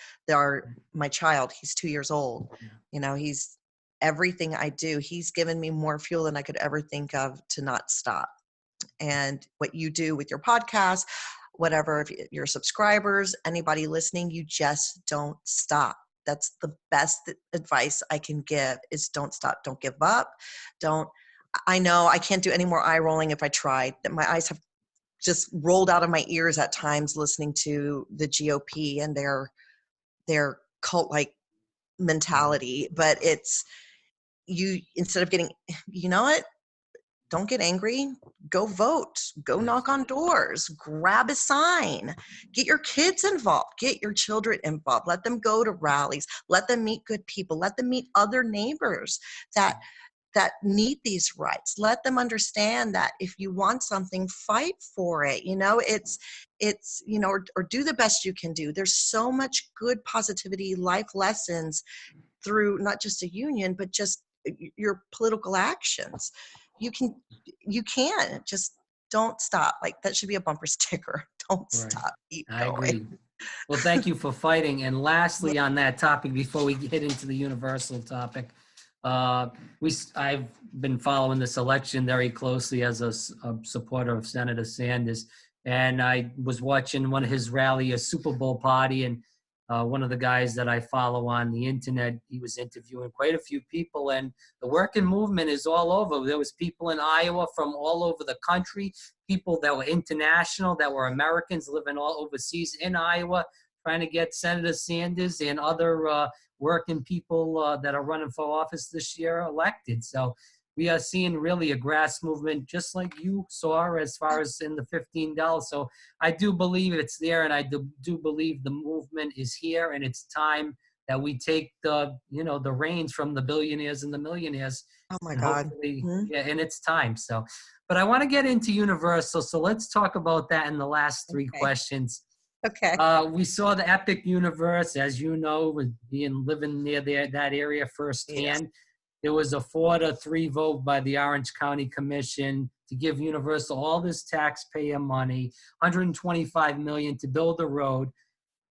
My child, he's 2 years old. Yeah. He's everything I do. He's given me more fuel than I could ever think of to not stop. And what you do with your podcast, whatever, if your subscribers, anybody listening, you just don't stop. That's the best advice I can give is don't stop. Don't give up. Don't, I know I can't do any more eye rolling if I tried. That my eyes have just rolled out of my ears at times listening to the GOP and their cult like mentality. But it's you instead of getting, you know what? Don't get angry. Go vote. Go Yes. knock on doors. Grab a sign. Get your kids involved. Get your children involved. Let them go to rallies. Let them meet good people. Let them meet other neighbors that need these rights. Let them understand that if you want something, fight for it. Or do the best you can do. There's so much good positivity, life lessons through not just a union, but just your political actions. You can, just don't stop. Like that should be a bumper sticker. Don't Right. stop. Keep I going. agree. Well, thank you for fighting. And lastly, on that topic, before we get into the universal topic, uh, I've been following this election very closely as a supporter of Senator Sanders, and I was watching one of his rally, a Super Bowl party, and one of the guys that I follow on the internet, he was interviewing quite a few people, and the working movement is all over. There was people in Iowa from all over the country, people that were international, that were Americans living all overseas in Iowa, trying to get Senator Sanders and other working people that are running for office this year elected. So we are seeing really a grass movement, just like you saw as far as in the $15. So I do believe it's there, and I do believe the movement is here, and it's time that we take the reins from the billionaires and the millionaires, Oh my and God. hopefully, Mhm. yeah, and it's time. So, but I want to get into Universal, so let's talk about that in the last three Okay. questions. Okay. We saw the Epic Universe, as you know, with being living near that area Yes. firsthand. There was a 4-3 vote by the Orange County Commission to give Universal all this taxpayer money, 125 million to build a road.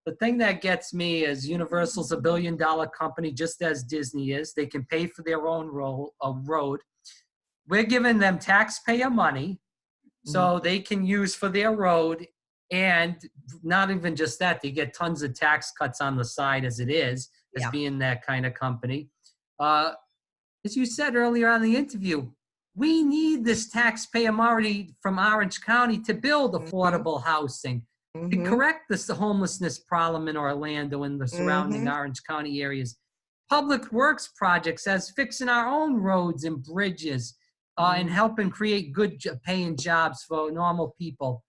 The thing that gets me is Universal's $1 billion company, just as Disney is. They can pay for their own road. We're giving them taxpayer money Mhm. so they can use for their road. And not even just that, they get tons of tax cuts on the side as it is, as Yeah. being that kind of company. Uh, as you said earlier on the interview, we need this taxpayer money from Orange County to build Mhm. affordable housing, to Mhm. correct this homelessness problem in Orlando and the surrounding Mhm. Orange County areas. Public works projects as fixing our own roads and bridges, and Mhm. helping create good paying jobs for normal people.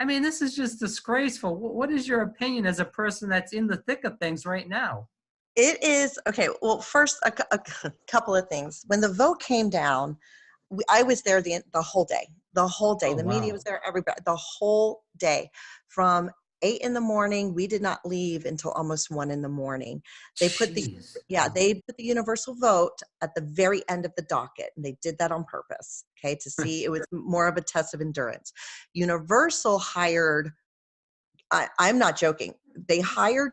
I mean, this is just disgraceful. What is your opinion as a person that's in the thick of things right now? It is okay. Well, first, a couple of things. When the vote came down, I was there the whole day. The whole day. Oh, The media wow. was there. Everybody. The whole day, from 8 in the morning. We did not leave until almost 1 in the morning. They put the Jeez. yeah. They put the universal vote at the very end of the docket, and they did that on purpose. Okay, to see it was more of a test of endurance. Universal hired. I'm not joking. They hired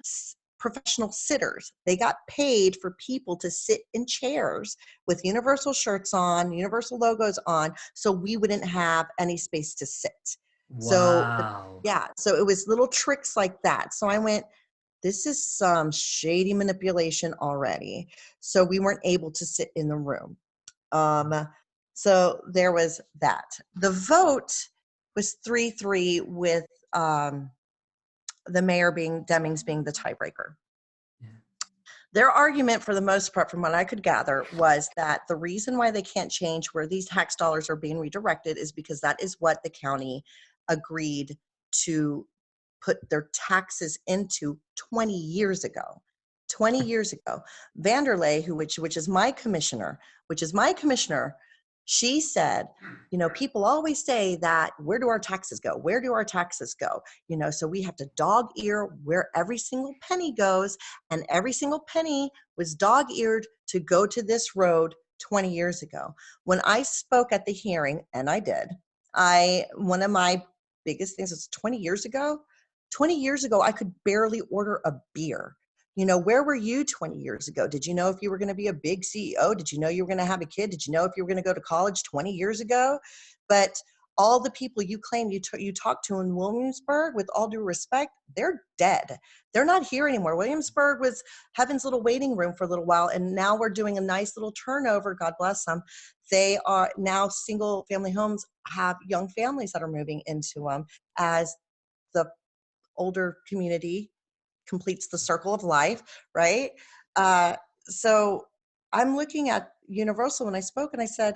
professional sitters. They got paid for people to sit in chairs with Universal shirts on, Universal logos on, so we wouldn't have any space to sit. So Wow. yeah, so it was little tricks like that. So I went, this is some shady manipulation already. So we weren't able to sit in the room. So there was that. The vote was 3-3 with the mayor being, Demings being the tiebreaker. Yeah. Their argument, for the most part, from what I could gather, was that the reason why they can't change where these tax dollars are being redirected is because that is what the county agreed to put their taxes into 20 years ago. 20 years ago. Vanderlei, which is my commissioner, she said, you know, people always say that, where do our taxes go? Where do our taxes go? You know, so we have to dog ear where every single penny goes, and every single penny was dog-eared to go to this road 20 years ago. When I spoke at the hearing, and I did, one of my biggest things is 20 years ago. 20 years ago, I could barely order a beer. You know, where were you 20 years ago? Did you know if you were going to be a big CEO? Did you know you were going to have a kid? Did you know if you were going to go to college 20 years ago? But all the people you claim you talked to in Williamsburg, with all due respect, they're dead. They're not here anymore. Williamsburg was heaven's little waiting room for a little while, and now we're doing a nice little turnover. God bless them. They are now single family homes, have young families that are moving into them as the older community completes the circle of life, right? So I'm looking at Universal when I spoke, and I said,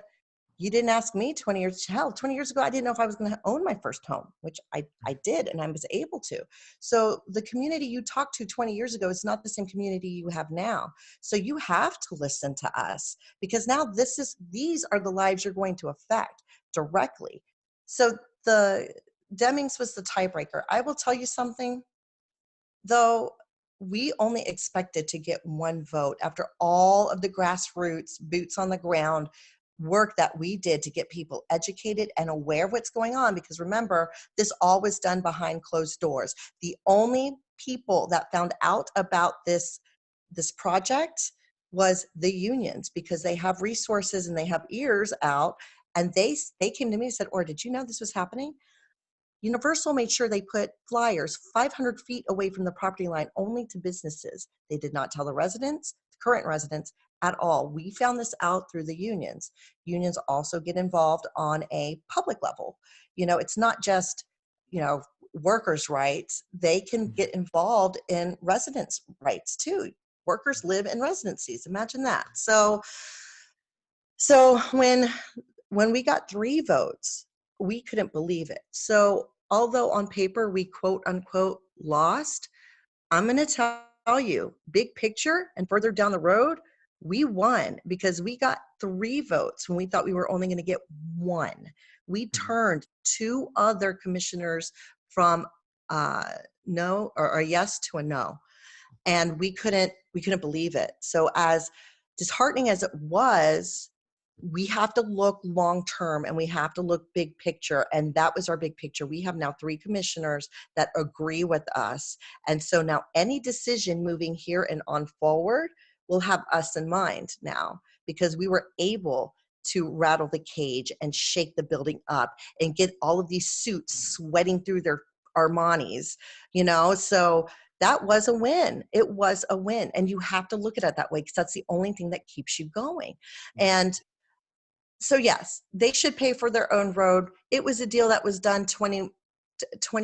you didn't ask me 20 years, hell, 20 years ago, I didn't know if I was going to own my first home, which I did, and I was able to. So the community you talked to 20 years ago is not the same community you have now. So you have to listen to us, because now these are the lives you're going to affect directly. So the Demings was the tiebreaker. I will tell you something, though, we only expected to get one vote after all of the grassroots, boots on the ground work that we did to get people educated and aware of what's going on. Because remember, this all was done behind closed doors. The only people that found out about this project was the unions, because they have resources and they have ears out. And they came to me and said, or did you know this was happening? Universal made sure they put flyers 500 feet away from the property line only to businesses. They did not tell the residents, the current residents, at all. We found this out through the unions. Unions also get involved on a public level. You know, it's not just, you know, workers' rights. They can get involved in residents' rights too. Workers live in residencies. Imagine that. So when we got 3 votes, we couldn't believe it. So although on paper we quote unquote lost, I'm going to tell you, big picture and further down the road, we won, because we got 3 votes when we thought we were only going to get 1. We turned 2 other commissioners from no or a yes to a no, and we couldn't believe it. So as disheartening as it was, we have to look long term, and we have to look big picture, and that was our big picture. We have now 3 commissioners that agree with us, and so now any decision moving here and on forward will have us in mind now, because we were able to rattle the cage and shake the building up and get all of these suits sweating through their Armanis, you know. So that was a win. It was a win, and you have to look at it that way, because that's the only thing that keeps you going. And so yes, they should pay for their own road. It was a deal that was done 20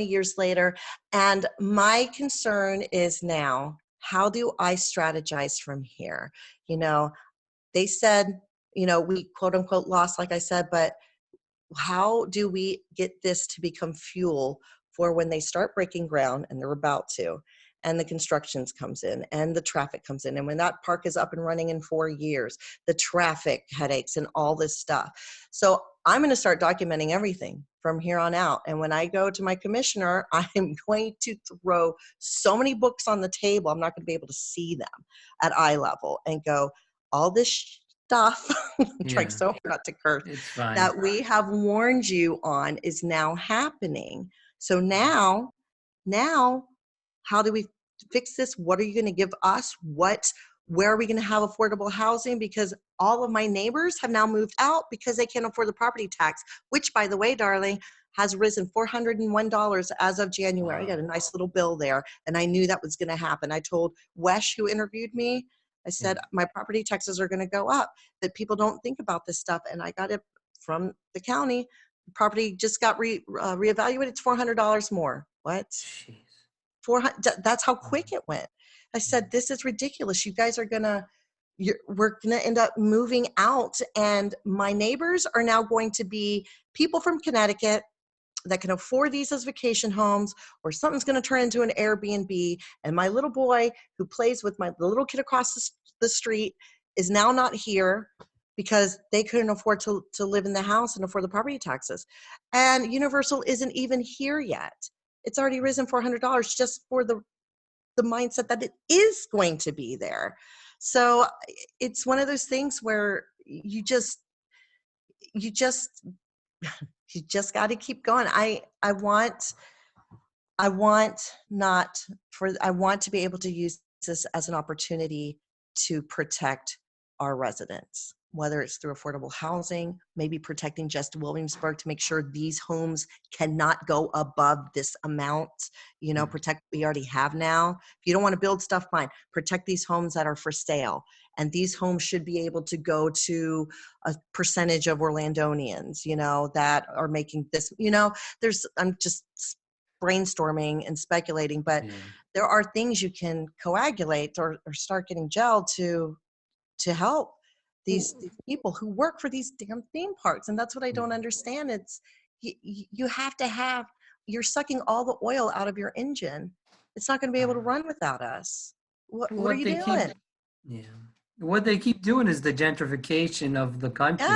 years later. And my concern is now, how do I strategize from here? You know, they said, you know, we quote unquote lost, like I said, but how do we get this to become fuel for when they start breaking ground, and they're about to, and the constructions comes in and the traffic comes in, and when that park is up and running in 4 years, the traffic headaches and all this stuff. So I'm going to start documenting everything from here on out, and when I go to my commissioner, I'm going to throw so many books on the table, I'm not going to be able to see them at eye level, and go, all this stuff, I'm trying so hard not to curse, It's fine. that we have warned you on is now happening. So now, how do we fix this. What are you going to give us? Where are we going to have affordable housing? Because all of my neighbors have now moved out because they can't afford the property tax, which, by the way, darling, has risen $401 as of January. I got a nice little bill there, and I knew that was going to happen. I told Wesh, who interviewed me, I said, my property taxes are going to go up, that people don't think about this stuff. And I got it from the county. The property just got reevaluated. It's $400 more. What? Jeez. 400, that's how quick it went. I said, this is ridiculous. You guys are we're gonna end up moving out, and my neighbors are now going to be people from Connecticut that can afford these as vacation homes, or something's gonna turn into an Airbnb. And my little boy who plays with the little kid across the street is now not here because they couldn't afford to live in the house and afford the property taxes. And Universal isn't even here yet. It's already risen $400 just for the mindset that it is going to be there. So it's one of those things where you just got to keep going. I want to be able to use this as an opportunity to protect our residents, whether it's through affordable housing, maybe protecting just Williamsburg to make sure these homes cannot go above this amount, protect what we already have now. If you don't want to build stuff, fine. Protect these homes that are for sale. And these homes should be able to go to a percentage of Orlandonians, that are making this, I'm just brainstorming and speculating, but there are things you can coagulate or start getting gel to help these people who work for these damn theme parks. And that's what I don't understand. It's you have to have, you're sucking all the oil out of your engine. It's not going to be able to run without us. What are you doing? What they keep doing is the gentrification of the country.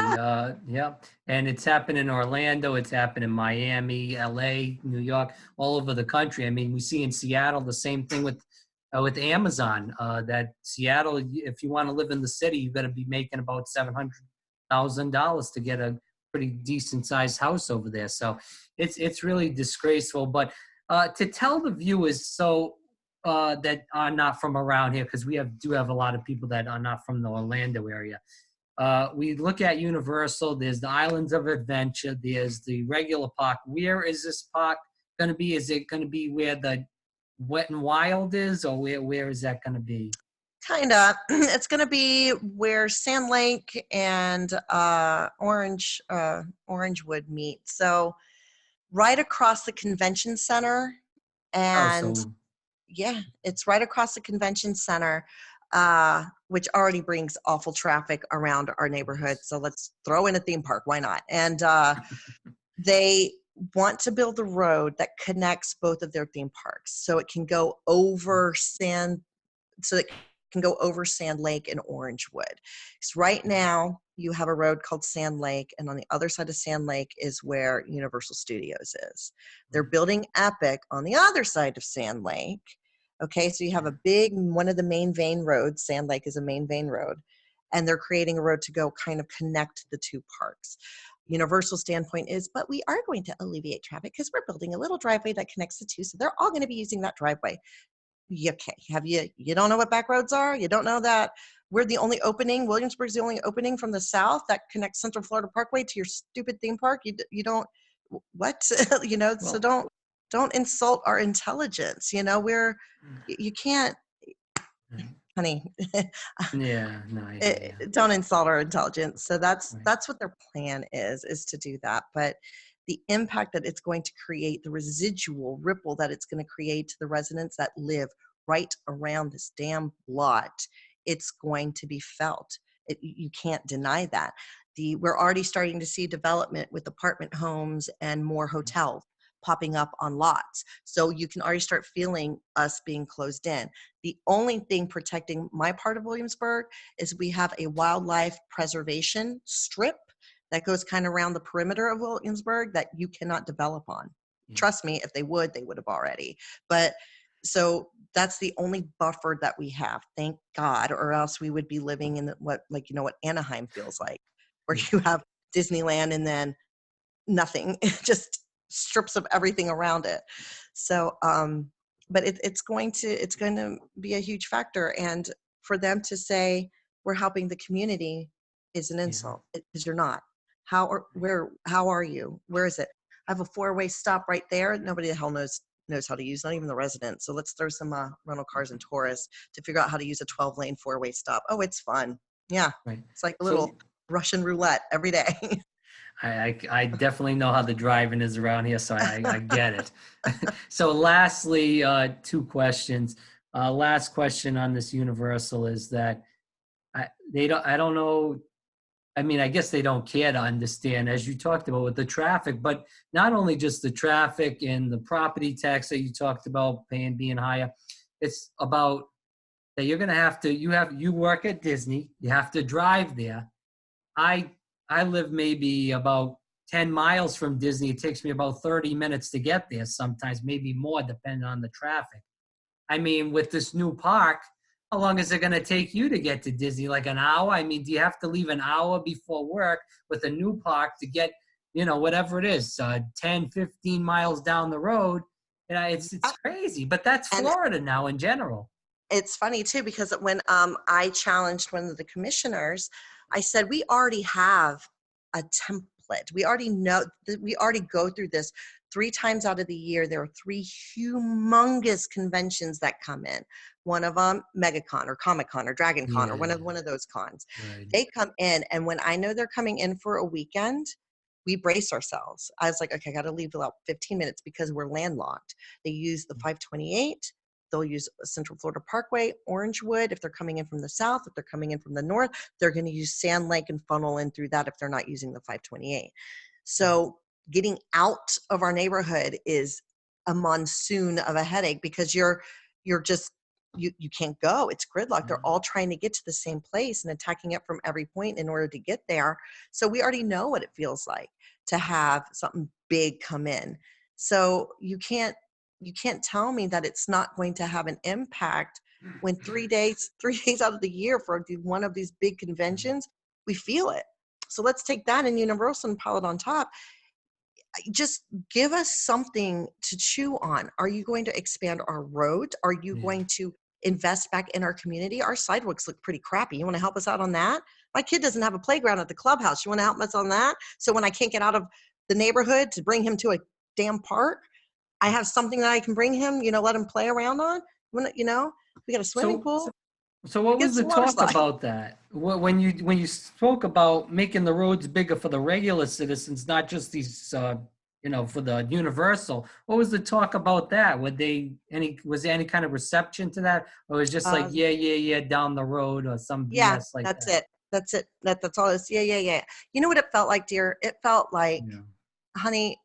And it's happened in Orlando, it's happened in Miami, LA, New York, all over the country. I mean, we see in Seattle the same thing with Amazon. That Seattle, if you want to live in the city, you've got to be making about $700,000 to get a pretty decent sized house over there. So it's really disgraceful. But to tell the viewers, that are not from around here, because we do have a lot of people that are not from the Orlando area. We look at Universal. There's the Islands of Adventure. There's the regular park. Where is this park going to be? Is it going to be where the Wet and Wild is, or where is that going to be? Kind of. It's going to be where Sand Lake and Orangewood meet. So right across the convention center, and it's right across the convention center, which already brings awful traffic around our neighborhood. So let's throw in a theme park. Why not? And they want to build a road that connects both of their theme parks, so it can go over Sand Lake and Orangewood. Because right now you have a road called Sand Lake, and on the other side of Sand Lake is where Universal Studios is. They're building Epic on the other side of Sand Lake. Okay, so you have one of the main vein roads. Sand Lake is a main vein road, and they're creating a road to go kind of connect the two parks. Universal standpoint is, but we are going to alleviate traffic because we're building a little driveway that connects the two, so they're all going to be using that driveway. Okay, you don't know what back roads are? You don't know that we're the only opening, Williamsburg's the only opening from the south that connects Central Florida Parkway to your stupid theme park? You don't, what? So don't insult our intelligence. You can't, honey. Don't insult our intelligence. So that's what their plan is to do that. But the impact that it's going to create, the residual ripple that it's going to create to the residents that live right around this damn lot, it's going to be felt. You can't deny that. We're already starting to see development with apartment homes and more hotels popping up on lots. So you can already start feeling us being closed in. The only thing protecting my part of Williamsburg is we have a wildlife preservation strip that goes kind of around the perimeter of Williamsburg that you cannot develop on. Trust me, if they would have already. But so that's the only buffer that we have, thank God, or else we would be living in what Anaheim feels like, where you have Disneyland and then nothing, just strips of everything around it. So but it's going to be a huge factor. And for them to say we're helping the community is an Yeah. insult, because you're not. How are you? Where is it? I have a 4-way stop right there. Nobody the hell knows how to use, not even the residents. So let's throw some rental cars and tourists to figure out how to use a 12-lane 4-way stop. Oh, it's fun. Yeah, Right. it's like a So little Russian roulette every day. I definitely know how the driving is around here, so I get it. So lastly, two questions. Last question on this universal is that I don't know. I mean, I guess they don't care to understand, as you talked about with the traffic, but not only just the traffic and the property tax that you talked about paying being higher. It's about that you're going to have to, you work at Disney, you have to drive there. I I live maybe about 10 miles from Disney. It takes me about 30 minutes to get there sometimes, maybe more depending on the traffic. I mean, with this new park, how long is it going to take you to get to Disney? Like an hour? I mean, do you have to leave an hour before work with a new park to get, whatever it is, 10, 15 miles down the road? It's crazy, but that's And Florida now in general. it's funny too, because when I challenged one of the commissioners, I said, we already have a template. We already know that we already go through this 3 times out of the year. There are 3 humongous conventions that come in. One of them, MegaCon or Comic-Con or Dragon Con or Yeah, one of those cons. right. They come in, and when I know they're coming in for a weekend, we brace ourselves. I was like, okay, I got to leave about 15 minutes because we're landlocked. They use the 528. They'll use Central Florida Parkway, Orangewood. If they're coming in from the south, if they're coming in from the north, they're going to use Sand Lake and funnel in through that if they're not using the 528. So getting out of our neighborhood is a monsoon of a headache, because you're just you can't go. It's gridlock. They're all trying to get to the same place and attacking it from every point in order to get there. So we already know what it feels like to have something big come in. So you can't tell me that it's not going to have an impact when 3 days out of the year for one of these big conventions, we feel it. So let's take that in Universal and pile it on top. Just give us something to chew on. Are you going to expand our roads? Are you Yeah. going to invest back in our community? Our sidewalks look pretty crappy. You want to help us out on that? My kid doesn't have a playground at the clubhouse. You want to help us on that? So when I can't get out of the neighborhood to bring him to a damn park, I have something that I can bring him, let him play around on. We got a swimming So pool. So We what get was the some water talk slide. about that? When you spoke about making the roads bigger for the regular citizens, not just these, for the universal? What was the talk about that? Was there any kind of reception to that, or was it just like Uh, yeah down the road or some yeah, BS like that's that? it. That's it. That's all it is. Yeah, yeah, yeah. You know what it felt like, dear? It felt like, Yeah. honey,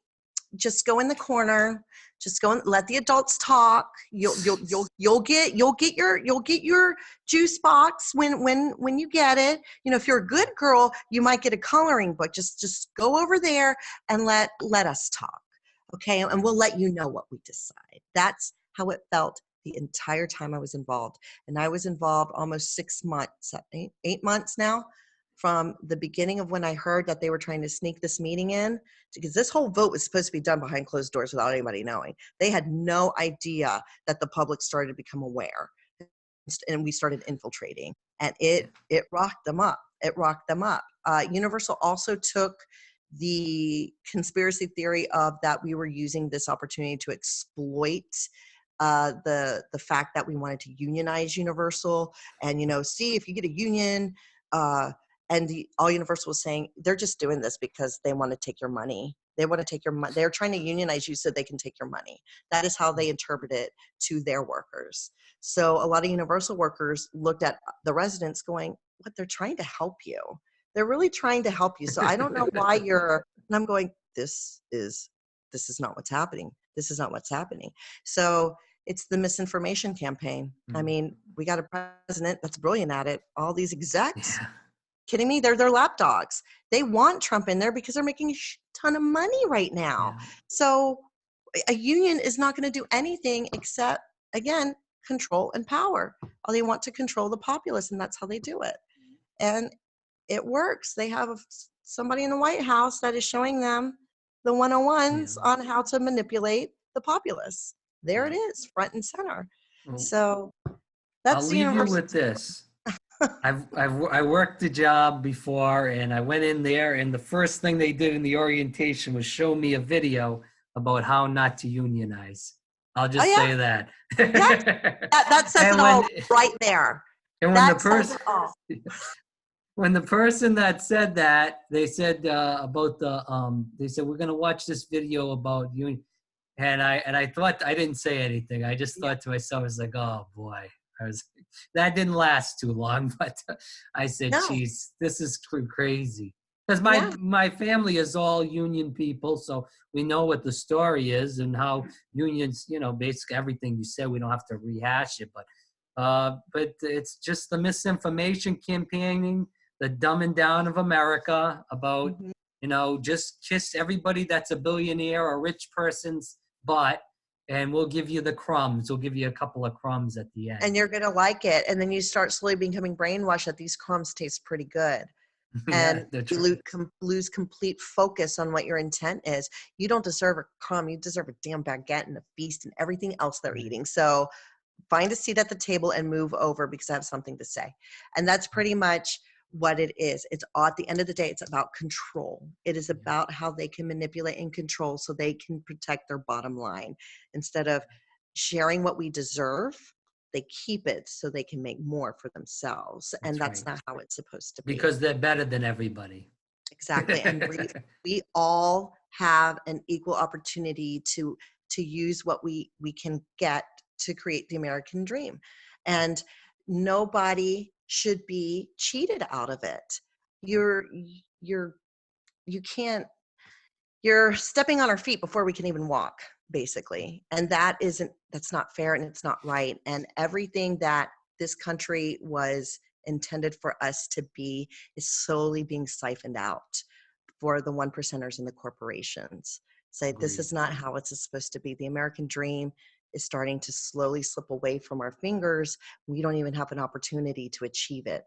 just go in the corner, just go and let the adults talk. You'll get your juice box when you get it. If you're a good girl, you might get a coloring book. Just go over there and let us talk, okay? And we'll let you know what we decide. That's how it felt the entire time I was involved. And I was involved almost 6 months, 8 months now, from the beginning of when I heard that they were trying to sneak this meeting in, because this whole vote was supposed to be done behind closed doors without anybody knowing. They had no idea that the public started to become aware, and we started infiltrating, and it rocked them up. It rocked them up. Universal also took the conspiracy theory of that we were using this opportunity to exploit the fact that we wanted to unionize Universal, and see if you get a union. And all Universal was saying, they're just doing this because they want to take your money. They want to take your money. They're trying to unionize you so they can take your money. That is how they interpret it to their workers. So a lot of Universal workers looked at the residents going, what, they're trying to help you. They're really trying to help you. So I don't know why and I'm going, this is not what's happening. This is not what's happening. So it's the misinformation campaign. I mean, we got a president that's brilliant at it. All these execs, Yeah. kidding me? They're lapdogs. They want Trump in there because they're making a ton of money right now. Yeah. So a union is not going to do anything except, again, control and power. They want to control the populace, and that's how they do it. And it works. They have somebody in the White House that is showing them the Yeah. 101s on how to manipulate the populace. there it Right. is, front and center. Well, So I'll that's the leave you universal. with this. I worked a job before, and I went in there, and the first thing they did in the orientation was show me a video about how not to unionize. I'll Oh just yeah, say that. yes, that says it and all when right there. and when the That says person it all. when the person that said that, they said about the they said we're gonna watch this video about union, and I thought, I didn't say anything. I just Yeah. thought to myself, I was like, oh boy. I was That didn't last too long, but I said, No. geez, this is crazy. Because my Yeah. my family is all union people, so we know what the story is and how unions, basically everything you said, we don't have to rehash it, but it's just the misinformation campaigning, the dumbing down of America about, Mhm. just kiss everybody that's a billionaire or rich person's butt, and we'll give you the crumbs. We'll give you a couple of crumbs at the end. And you're gonna like it, and then you start slowly becoming brainwashed that these crumbs taste pretty good, Yeah, and that's you right. lose complete focus on what your intent is. You don't deserve a crumb. You deserve a damn baguette and a feast and everything else they're Right. eating. So find a seat at the table and move over because I have something to say. And that's pretty much what it is. It's at the end of the day, it's about control. It is Yeah, about how they can manipulate and control so they can protect their bottom line. Instead of sharing what we deserve, they keep it so they can make more for themselves. And that's that's right. not how it's supposed to be. Because they're better than everybody. Exactly. And we all have an equal opportunity to use what we can get to create the American dream. And nobody should be cheated out of it. You're you're you can't you're stepping on our feet before we can even walk, basically. And that's not fair and it's not right. And everything that this country was intended for us to be is slowly being siphoned out for the one percenters and the corporations. Say this Agreed. is not how it's supposed to be. The American dream is starting to slowly slip away from our fingers. We don't even have an opportunity to achieve it.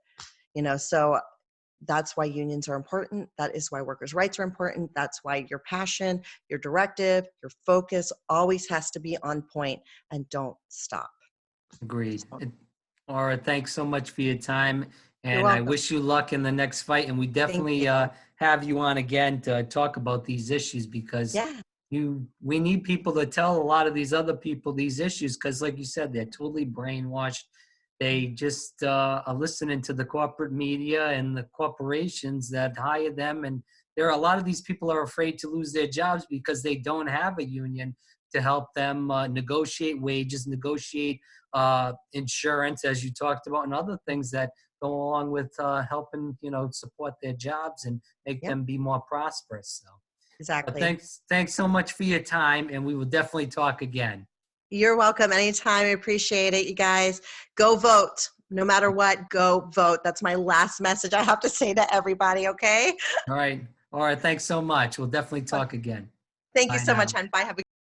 So that's why unions are important. That is why workers' rights are important. That's why your passion, your directive, your focus always has to be on point and don't stop. Agreed. So, Laura, thanks so much for your time, you're and I welcome. wish you luck in the next fight. And we Thank definitely you. have you on again to talk about these issues, because Yeah. we need people to tell a lot of these other people these issues, because, like you said, they're totally brainwashed. They just are listening to the corporate media and the corporations that hire them, and there are a lot of these people are afraid to lose their jobs because they don't have a union to help them negotiate wages, negotiate insurance, as you talked about, and other things that go along with helping, support their jobs and make Yep. them be more prosperous. So, but Exactly. thanks so much for your time, and we will definitely talk again. You're welcome anytime. I appreciate it. You guys go vote. No matter what, go vote. That's my last message I have to say to everybody, okay? All right. Thanks so much. We'll definitely talk again. Thank you Bye so much, now. hon. Bye. Have a